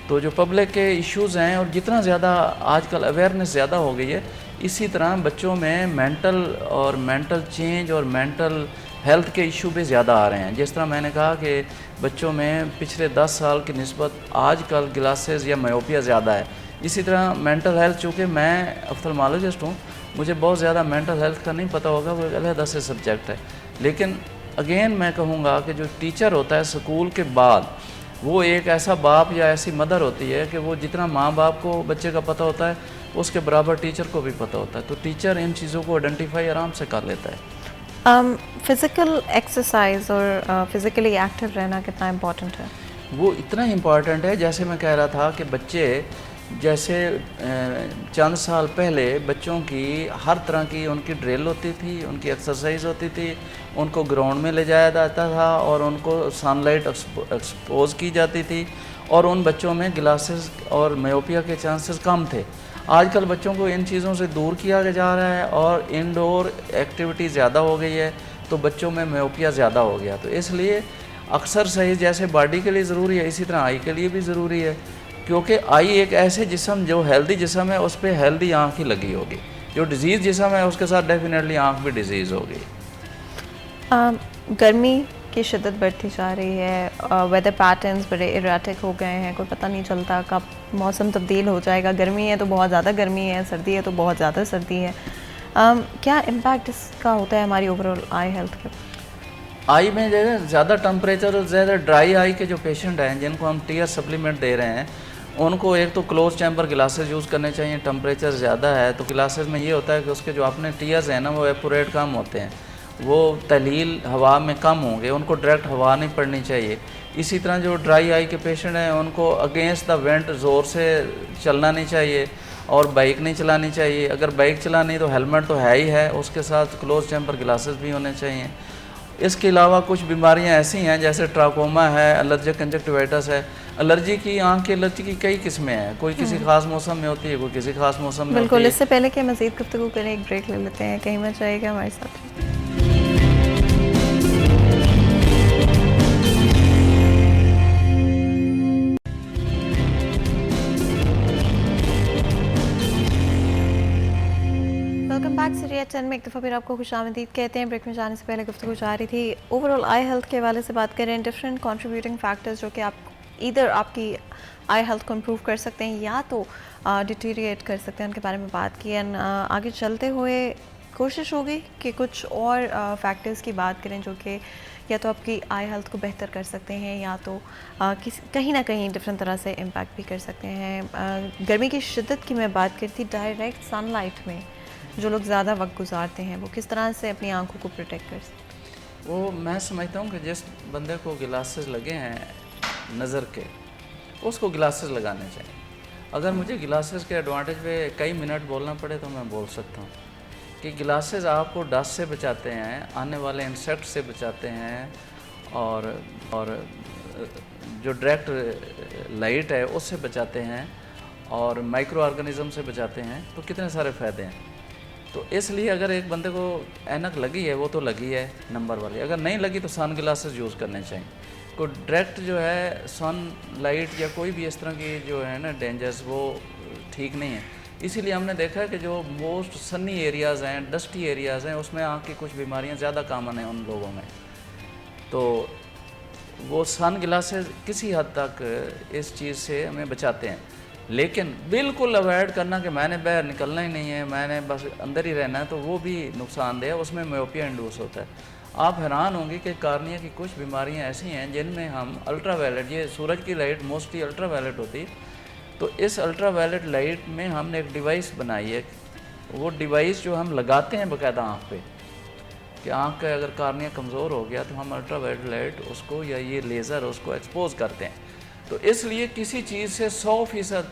तो जो पब्लिक के इश्यूज़ हैं, और जितना ज़्यादा आजकल अवेयरनेस ज़्यादा हो गई है, इसी तरह बच्चों में मेंटल चेंज और मेंटल हेल्थ के इशू भी ज़्यादा आ रहे हैं। जिस तरह मैंने कहा कि बच्चों में पिछले 10 साल की निस्बत आजकल ग्लासेस या मायोपिया ज़्यादा है। इसी तरह मेंटल हेल्थ, चूँकि मैं ऑफ्थल्मोलॉजिस्ट हूँ, मुझे बहुत ज़्यादा मेंटल हेल्थ का नहीं पता होगा, वो एक अलग से सब्जेक्ट है। लेकिन अगेन मैं कहूँगा कि जो टीचर होता है स्कूल के बाद, वो एक ऐसा बाप या ऐसी मदर होती है कि वो जितना माँ बाप को बच्चे का पता होता है, उसके बराबर टीचर को भी पता होता है। तो टीचर इन चीज़ों को आइडेंटिफाई आराम से कर लेता है। फिज़िकल एक्सरसाइज और फिज़िकली एक्टिव रहना कितना इम्पोर्टेंट है? वो इतना इम्पॉर्टेंट है, जैसे मैं कह रहा था कि बच्चे जैसे चंद साल पहले बच्चों की हर तरह की उनकी ड्रिल होती थी, उनकी एक्सरसाइज होती थी, उनको ग्राउंड में ले जाया जाता था और उनको सनलाइट एक्सपोज की जाती थी, और उन बच्चों में ग्लासेस और मायोपिया के चांसेस कम थे। आजकल बच्चों को इन चीज़ों से दूर किया जा रहा है और इंडोर एक्टिविटी ज़्यादा हो गई है, तो बच्चों में मायोपिया ज़्यादा हो गया। तो इसलिए एक्सरसाइज जैसे बॉडी के लिए ज़रूरी है, इसी तरह आई के लिए भी ज़रूरी है, क्योंकि आई एक ऐसे जिस्म, जो हेल्दी जिस्म है उस पर हेल्दी आँख ही लगी होगी, जो डिज़ीज़ जिस्म है उसके साथ डेफिनेटली आँख भी डिज़ीज़ होगी। गर्मी की शिद्दत बढ़ती जा रही है, वेदर पैटर्न्स बड़े इरेटिक हो गए हैं, कोई पता नहीं चलता कब मौसम तब्दील हो जाएगा। गर्मी है तो बहुत ज़्यादा गर्मी है, सर्दी है तो बहुत ज़्यादा सर्दी है। क्या इम्पैक्ट इसका होता है हमारी ओवरऑल आई हेल्थ के? आई में जो है ज़्यादा टेम्परेचर और ज़्यादा ड्राई आई के जो पेशेंट हैं, जिनको हम टीयर सप्लीमेंट दे रहे हैं, उनको एक तो क्लोज चैम्बर ग्लासेस यूज़ करने चाहिए। टेम्परेचर ज़्यादा है तो ग्लासेस में ये होता है कि उसके जो अपने टीयर्स हैं ना, वो एपोरेट कम होते हैं, वो तहलील हवा में कम होंगे, उनको डायरेक्ट हवा नहीं पड़नी चाहिए। इसी तरह जो ड्राई आई के पेशेंट हैं, उनको अगेंस्ट द वेंट ज़ोर से चलना नहीं चाहिए और बाइक नहीं चलानी चाहिए। अगर बाइक चलानी तो हेलमेट तो है ही है, उसके साथ क्लोज चैम्बर ग्लासेस भी होने चाहिए। इसके अलावा कुछ बीमारियां ऐसी हैं जैसे ट्राकोमा है, एलर्जिक कंजक्टिवाइटिस है। एलर्जी की, आँख की एलर्जी की कई किस्में हैं, कोई किसी खास मौसम में होती है, कोई किसी खास मौसम में बिल्कुल। होती है। इससे पहले कि मज़ीद गुफ्तगू करें, एक ब्रेक ले लेते हैं। कहीं में जाएगा हमारे साथ। वेलकम बैक सीरिया 10 में एक दफ़ा फिर आपको खुशामदीद कहते हैं। ब्रेक में जाने से पहले गुफ्तगू जा रही थी, ओवरऑल आई हेल्थ के हवाले से बात करें, डिफरेंट कंट्रीब्यूटिंग फैक्टर्स जो कि आप इधर आपकी आई हेल्थ को इम्प्रूव कर सकते हैं या तो डिटीरिएट कर सकते हैं, उनके बारे में बात की। एंड आगे चलते हुए कोशिश होगी कि कुछ और फैक्टर्स की बात करें जो कि या तो आपकी आई हेल्थ को बेहतर कर सकते हैं या तो कहीं ना कहीं डिफरेंट तरह से इम्पैक्ट भी कर सकते हैं। गर्मी की शिद्दत की मैं बात करती, डायरेक्ट सनलाइट में जो लोग ज़्यादा वक्त गुजारते हैं, वो किस तरह से अपनी आंखों को प्रोटेक्ट कर सकते हैं? वो मैं समझता हूँ कि जिस बंदे को ग्लासेस लगे हैं नज़र के, उसको ग्लासेस लगाने चाहिए। अगर मुझे ग्लासेस के एडवांटेज पे कई मिनट बोलना पड़े तो मैं बोल सकता हूँ कि ग्लासेस आपको डस्ट से बचाते हैं, आने वाले इंसेक्ट से बचाते हैं, और जो डायरेक्ट लाइट है उससे बचाते हैं, और माइक्रो ऑर्गेनिज्म से बचाते हैं। तो कितने सारे फ़ायदे हैं। तो इसलिए अगर एक बंदे को ऐनक लगी है, वो तो लगी है नंबर वाली। अगर नहीं लगी तो सन ग्लासेस यूज़ करने चाहिए। को डायरेक्ट जो है सन लाइट या कोई भी इस तरह की जो है ना डेंजर्स, वो ठीक नहीं है। इसीलिए हमने देखा है कि जो मोस्ट सनी एरियाज़ हैं, डस्टी एरियाज़ हैं, उसमें आँख की कुछ बीमारियाँ ज़्यादा कॉमन हैं उन लोगों में। तो वो सन ग्लासेस किसी हद तक इस चीज़ से हमें बचाते हैं। लेकिन बिल्कुल अवॉइड करना कि मैंने बाहर निकलना ही नहीं है, मैंने बस अंदर ही रहना है, तो वो भी नुकसानदेह है, उसमें मायोपिया इंड्यूस होता है। आप हैरान होंगे कि कार्निया की कुछ बीमारियां ऐसी हैं जिनमें हम अल्ट्रावायलेट, ये सूरज की लाइट मोस्टली अल्ट्रावायलेट होती है, तो इस अल्ट्रावायलेट लाइट में हमने एक डिवाइस बनाई है। वो डिवाइस जो हम लगाते हैं बाकायदा आँख पे, कि आँख का अगर कार्निया कमज़ोर हो गया तो हम अल्ट्रावायलेट लाइट उसको या ये लेज़र उसको एक्सपोज करते हैं। तो इसलिए किसी चीज़ से 100%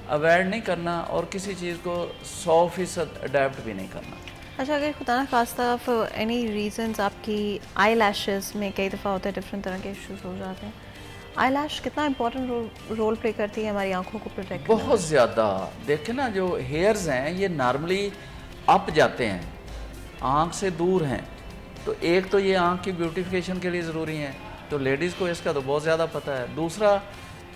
अवॉइड नहीं करना और किसी चीज़ को 100% अडेप्ट भी नहीं करना। अच्छा, अगर खुदा न खास्ता फॉर एनी रीजंस आपकी आई लैशेस में कई दफ़ा होता है, डिफरेंट तरह के इश्यूज हो जाते हैं, आई लैश कितना इंपॉर्टेंट रोल प्ले करती है हमारी आंखों को प्रोटेक्ट? बहुत ज़्यादा। देखें ना, जो हेयर्स हैं ये नॉर्मली अप जाते हैं, आँख से दूर हैं। तो एक तो ये आँख की ब्यूटिफिकेशन के लिए ज़रूरी है, तो लेडीज़ को इसका तो बहुत ज़्यादा पता है। दूसरा,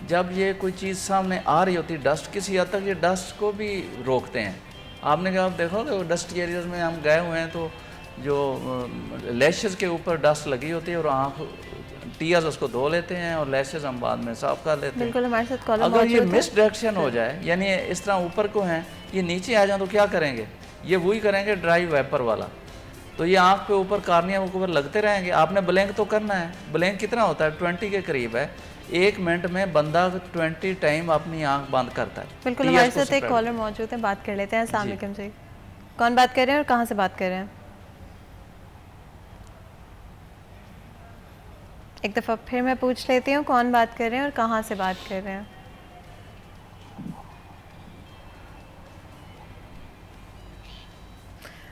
जब ये कोई चीज़ सामने आ रही होती है, डस्ट, किसी हद तक ये डस्ट को भी रोकते हैं। आपने कहा, आप देखोगे डस्ट एरियाज में हम गए हुए हैं तो जो लैशेज़ के ऊपर डस्ट लगी होती है और आँख टीयर्स उसको धो लेते हैं और लैशेज़ हम बाद में साफ कर लेते हैं। बिल्कुल, हमारे साथ कॉलर अगर ये मौजूद है। मिस डायरेक्शन हो जाए, यानी इस तरह ऊपर को हैं, ये नीचे आ जाए तो क्या करेंगे? ये वही करेंगे ड्राई वाइपर वाला। तो ये आँख पे ऊपर कार्निया के ऊपर लगते रहेंगे। आपने ब्लैंक तो करना है। ब्लैंक कितना होता है? 20 के करीब है। 1 मिनट में बंदा 20 टाइम अपनी आँख बंद करता है। बिल्कुल, टीयर्स हमारे को साथ एक spread- कॉलर मौजूद है, बात कर लेते हैं। अस्सलाम वालेकुम जी, कौन बात कर रहे हैं और कहाँ से बात कर रहे हैं? एक दफ़ा फिर मैं पूछ लेती हूँ, कौन बात कर रहे हैं और कहाँ से बात कर रहे हैं?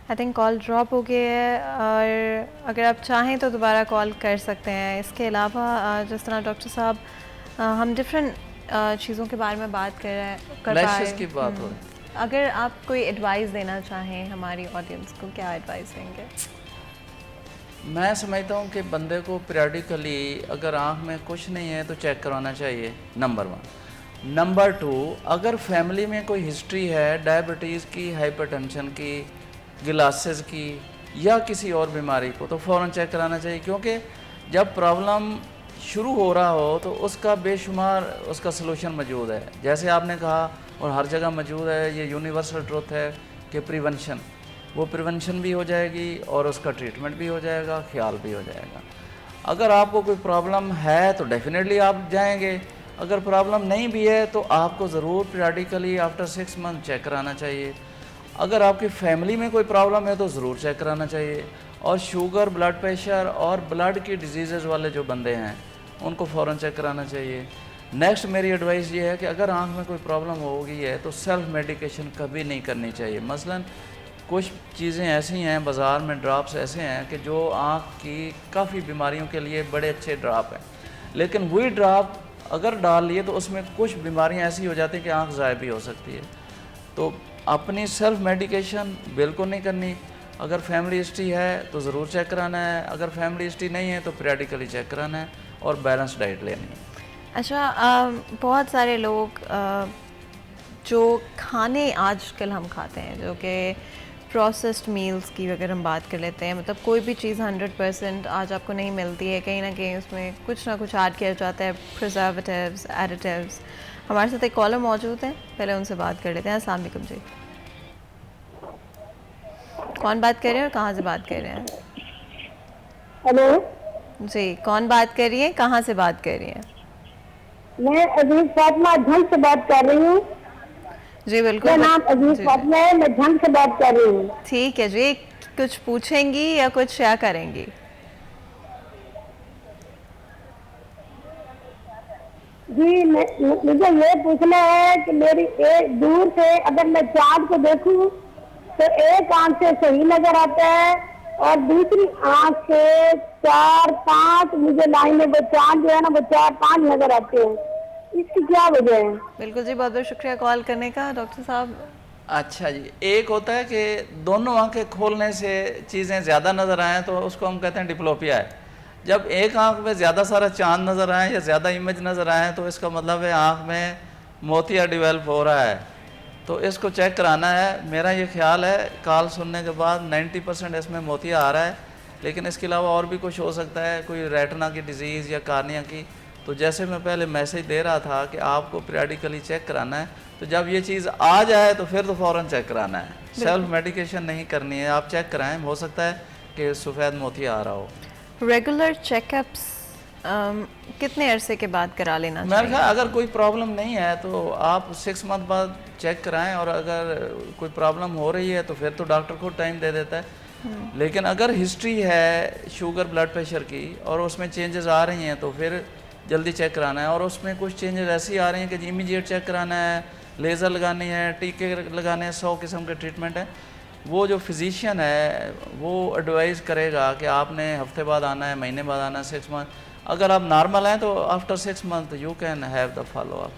आई थिंक कॉल ड्रॉप हो गई है, और अगर आप चाहें तो दोबारा कॉल कर सकते हैं। इसके अलावा जिस तरह डॉक्टर साहब हम डिफरेंट चीज़ों के बारे में बात कर लैशेज़ की बात हो रही है। अगर आप कोई एडवाइस देना चाहें हमारी ऑडियंस को, क्या एडवाइस देंगे? मैं समझता हूँ कि बंदे को पीरियडिकली अगर आँख में कुछ नहीं है तो चेक करवाना चाहिए, नंबर 1। नंबर 2, अगर फैमिली में कोई हिस्ट्री है डायबिटीज़ की, हाइपरटेंशन की, ग्लासेस की या किसी और बीमारी को, तो फ़ौरन चेक कराना चाहिए। क्योंकि जब प्रॉब्लम शुरू हो रहा हो तो उसका बेशुमार उसका सलूशन मौजूद है। जैसे आपने कहा और हर जगह मौजूद है, ये यूनिवर्सल ट्रुथ है कि प्रिवेंशन, वो प्रिवेंशन भी हो जाएगी और उसका ट्रीटमेंट भी हो जाएगा, ख्याल भी हो जाएगा। अगर आपको कोई प्रॉब्लम है तो डेफिनेटली आप जाएंगे। अगर प्रॉब्लम नहीं भी है तो आपको ज़रूर पीरियडिकली आफ्टर 6 मंथ चेक कराना चाहिए। अगर आपकी फैमिली में कोई प्रॉब्लम है तो ज़रूर चेक कराना चाहिए। और शुगर, ब्लड प्रेशर और ब्लड की डिजीज़ वाले जो बंदे हैं उनको फ़ौरन चेक कराना चाहिए। नेक्स्ट मेरी एडवाइस ये है कि अगर आँख में कोई प्रॉब्लम हो गई है तो सेल्फ मेडिकेशन कभी नहीं करनी चाहिए। मसलन कुछ चीज़ें ऐसी हैं बाज़ार में, ड्रॉप्स ऐसे हैं कि जो आँख की काफ़ी बीमारियों के लिए बड़े अच्छे ड्रॉप हैं, लेकिन वही ड्रॉप अगर डाल लिए तो उसमें कुछ बीमारियां ऐसी हो जाती हैं कि आँख ज़ाय भी हो सकती है। तो अपनी सेल्फ मेडिकेशन बिल्कुल नहीं करनी। अगर फैमिली हिस्ट्री है तो ज़रूर चेक कराना है, अगर फैमिली हिस्ट्री नहीं है तो पीरियडिकली चेक कराना है और बैलेंस डाइट लेनी है। अच्छा, बहुत सारे लोग जो खाने आजकल हम खाते हैं, जो कि प्रोसेस्ड मील्स की अगर हम बात कर लेते हैं, मतलब कोई भी चीज़ 100% आज आपको नहीं मिलती है, कहीं ना कहीं उसमें कुछ ना कुछ ऐड किया जाता है, प्रिजर्वेटिव्स, एडिटिव्स। हमारे साथ एक कॉलर मौजूद है, पहले उनसे बात कर लेते हैं। अस्सलाम वालेकुम जी, कौन बात कर रहे हैं और कहाँ से बात कर रहे हैं? हेलो जी, कौन बात कर रही है, कहाँ से बात कर रही हैं? मैं अजीज फातिमा झंग से बात कर रही हूँ। जी बिल्कुल, मेरा नाम अजीज जी, फातिमा है, मैं झंग से बात कर रही हूँ। ठीक है जी, कुछ पूछेंगी या कुछ शेयर करेंगी? जी, मुझे ये पूछना है कि मेरी एक दूर से अगर मैं चाँद को देखूं तो एक आंख से सही नजर आता है और दूसरी आंख से 4-5 मुझे लाइन में वो चाँद जो है ना वो 4-5 नजर आते हैं। इसकी क्या वजह है? बिल्कुल जी, बहुत बहुत शुक्रिया कॉल करने का डॉक्टर साहब। अच्छा जी, एक होता है कि दोनों आंखें खोलने से चीज़ें ज़्यादा नज़र आएँ तो उसको हम कहते हैं डिप्लोपिया है। जब एक आंख में ज़्यादा सारा चांद नज़र आए या ज़्यादा इमेज नज़र आए तो इसका मतलब है आंख में मोतिया डेवलप हो रहा है, तो इसको चेक कराना है। मेरा ये ख्याल है कॉल सुनने के बाद 90% इसमें मोतिया आ रहा है, लेकिन इसके अलावा और भी कुछ हो सकता है, कोई रेटिना की डिजीज़ या कार्निया की। तो जैसे मैं पहले मैसेज दे रहा था कि आपको पीरियडिकली चेक कराना है, तो जब ये चीज़ आ जाए तो फिर तो फ़ौरन चेक कराना है, सेल्फ मेडिकेशन नहीं करनी है। आप चेक कराएं, हो सकता है कि सफ़ेद मोतिया आ रहा हो। रेगुलर चेकअप्स कितने अरसे के बाद करा लेना मेरा चाहिए? ख्याल अगर कोई प्रॉब्लम नहीं है तो आप 6 मंथ बाद चेक कराएं, और अगर कोई प्रॉब्लम हो रही है तो फिर तो डॉक्टर को टाइम दे देता है। लेकिन अगर हिस्ट्री है शुगर, ब्लड प्रेशर की और उसमें चेंजेस आ रही हैं तो फिर जल्दी चेक कराना है। और उसमें कुछ चेंजेस ऐसी आ रही हैं कि इमीडिएट चेक कराना है, लेज़र लगानी है, टीके लगाने हैं, 100 किस्म के ट्रीटमेंट है। वो जो फिजिशियन है वो एडवाइस करेगा कि आपने हफ्ते बाद आना है, महीने बाद आना है, 6 मंथ। अगर आप नॉर्मल हैं तो after 6 month you can have the follow up.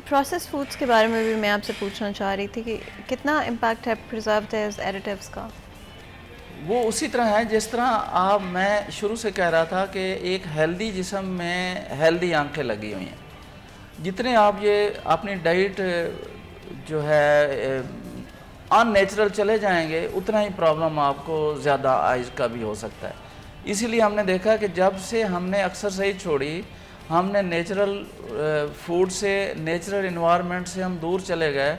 Process foods के बारे में भी मैं आपसे पूछना चाह रही थी कि कितना इम्पैक्ट है प्रिजर्वेटिव्स, एडिटिव्स का? वो उसी तरह है जिस तरह आप मैं शुरू से कह रहा था कि एक हेल्दी जिस्म में हेल्दी आंखें लगी हुई हैं। जितने आप ये अपनी डाइट जो है अननेचुरल चले जाएंगे उतना ही प्रॉब्लम आपको ज़्यादा आइज़ का भी हो सकता है। इसीलिए हमने देखा कि जब से हमने एक्सरसाइज छोड़ी, हमने नेचुरल फूड से, नेचुरल इन्वायरमेंट से हम दूर चले गए,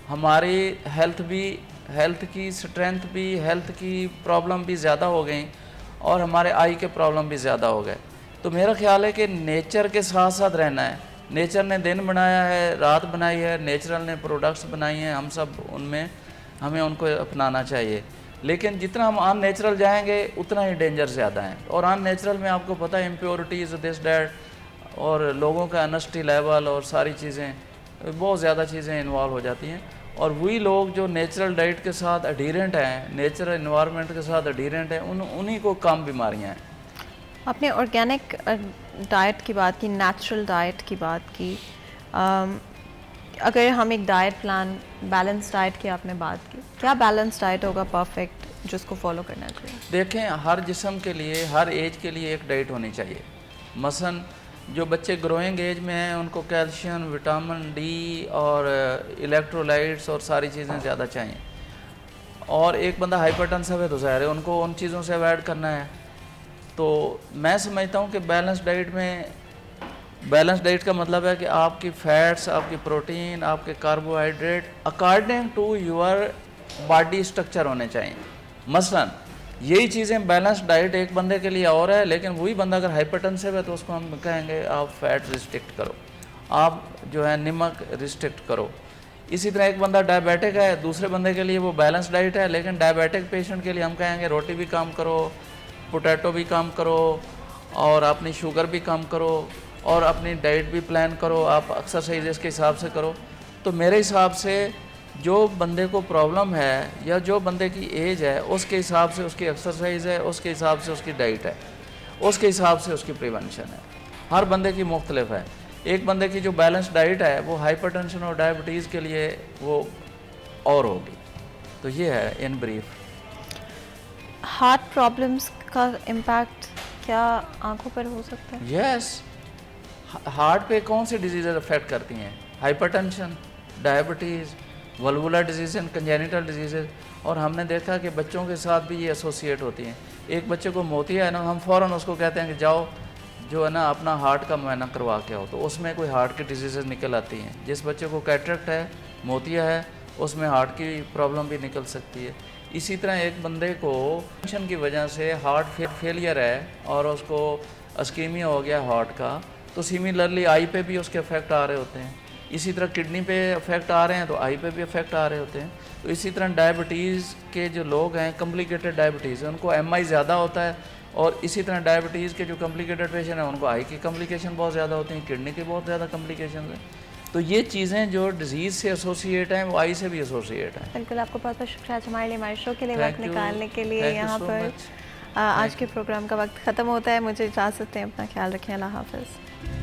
हमारी हेल्थ की स्ट्रेंथ भी, हेल्थ की प्रॉब्लम भी ज़्यादा हो गई और हमारे आई के प्रॉब्लम भी ज़्यादा हो गए। तो मेरा ख्याल है कि नेचर के साथ साथ रहना है। नेचर ने दिन बनाया है, रात बनाई है, नेचुरल ने प्रोडक्ट्स बनाई हैं, हम सब उनमें हमें उनको अपनाना चाहिए। लेकिन जितना हम अननेचुरल जाएंगे उतना ही डेंजर ज़्यादा है। और अननेचुरल में आपको पता है इम्प्योरिटीज़, दिस डैट, और लोगों का ऑनेस्टी लेवल और सारी चीज़ें, बहुत ज़्यादा चीज़ें इन्वॉल्व हो जाती हैं। और वही लोग जो नेचुरल डाइट के साथ अडीरेंट हैं, नेचुरल इन्वायरमेंट के साथ अडीरेंट हैं, उन्हीं को कम बीमारियाँ हैं। आपने ऑर्गेनिक डाइट की बात की, नेचुरल डाइट की बात की। अगर हम एक डाइट प्लान, बैलेंस डाइट की आपने बात की, क्या बैलेंस डाइट होगा परफेक्ट जिसको फॉलो करना चाहिए? देखें, हर जिस्म के लिए, हर एज के लिए एक डाइट होनी चाहिए। मसलन जो बच्चे ग्रोइंग एज में हैं उनको कैल्शियम, विटामिन डी और इलेक्ट्रोलाइट्स और सारी चीज़ें ज़्यादा चाहिए। और एक बंदा हाइपरटेंसिव है तो ज़ाहिर है उनको उन चीज़ों से अवॉइड करना है। तो मैं समझता हूँ कि बैलेंस डाइट में, बैलेंस डाइट का मतलब है कि आपकी फैट्स, आपकी प्रोटीन, आपके carbohydrate according to your body structure होने चाहिए। मसलन यही चीज़ें बैलेंस डाइट एक बंदे के लिए और है, लेकिन वही बंदा अगर हाइपरटेंसिव है तो उसको हम कहेंगे आप फैट रिस्ट्रिक्ट करो, आप जो है नमक रिस्ट्रिक्ट करो। इसी तरह एक बंदा डायबिटिक है, दूसरे बंदे के लिए वो बैलेंस डाइट है, लेकिन डायबिटिक पेशेंट के लिए हम कहेंगे रोटी भी कम करो, पोटैटो भी कम करो और अपनी शुगर भी कम करो और अपनी डाइट भी प्लान करो, आप एक्सरसाइज के हिसाब से करो। तो मेरे हिसाब से जो बंदे को प्रॉब्लम है या जो बंदे की एज है उसके हिसाब से उसकी एक्सरसाइज है, उसके हिसाब से उसकी डाइट है, उसके हिसाब से उसकी प्रिवेंशन है। हर बंदे की मुख्तलिफ है। एक बंदे की जो बैलेंस डाइट है वो हाइपरटेंशन और डायबिटीज़ के लिए वो और होगी। तो ये है इन ब्रीफ। हार्ट प्रॉब्लम्स का इम्पैक्ट क्या आंखों पर हो सकता है? यस, हार्ट पे कौन सी डिजीज़ अफेक्ट करती हैं? Hypertension, diabetes, valvular disease, congenital disease. और हमने देखा कि बच्चों के साथ भी ये एसोसिएट होती हैं। एक बच्चे को मोतिया है ना, हम फ़ौरन उसको कहते हैं कि जाओ जो है ना अपना हार्ट का मुआयना करवा के आओ, तो उसमें कोई हार्ट की डिजीज़ निकल आती हैं। जिस बच्चे को कैटरेक्ट है, मोतिया है, उसमें हार्ट की प्रॉब्लम भी निकल सकती है। इसी तरह एक बंदे को टेंशन की वजह से हार्ट फेलियर है और उसको अस्कीमिया हो गया हार्ट का, तो सिमिलरली आई पे भी उसके इफेक्ट आ रहे होते हैं। इसी तरह किडनी पे इफेक्ट आ रहे हैं तो आई पे भी इफेक्ट आ रहे होते हैं। तो इसी तरह डायबिटीज़ के जो लोग हैं, कॉम्प्लिकेटेड डायबिटीज़, उनको एमआई ज़्यादा होता है। और इसी तरह डायबिटीज़ के जो कॉम्प्लिकेटेड पेशेंट हैं उनको आई की कॉम्प्लिकेशन बहुत ज़्यादा होती हैं, किडनी की बहुत ज़्यादा कॉम्प्लिकेशन हैं। तो ये चीज़ें जो डिजीज़ से एसोसिएट हैं वो आई से भी एसोसिएट हैं। बिल्कुल, आपको बहुत बहुत शुक्रिया आज हमारे लिए, हमारे शो के लिए वक्त निकालने के लिए। Thank you यहाँ so पर much. आज के प्रोग्राम का वक्त ख़त्म होता है। मुझे इजाज़त दें, अपना ख्याल रखें, अल्लाह हाफ़िज़।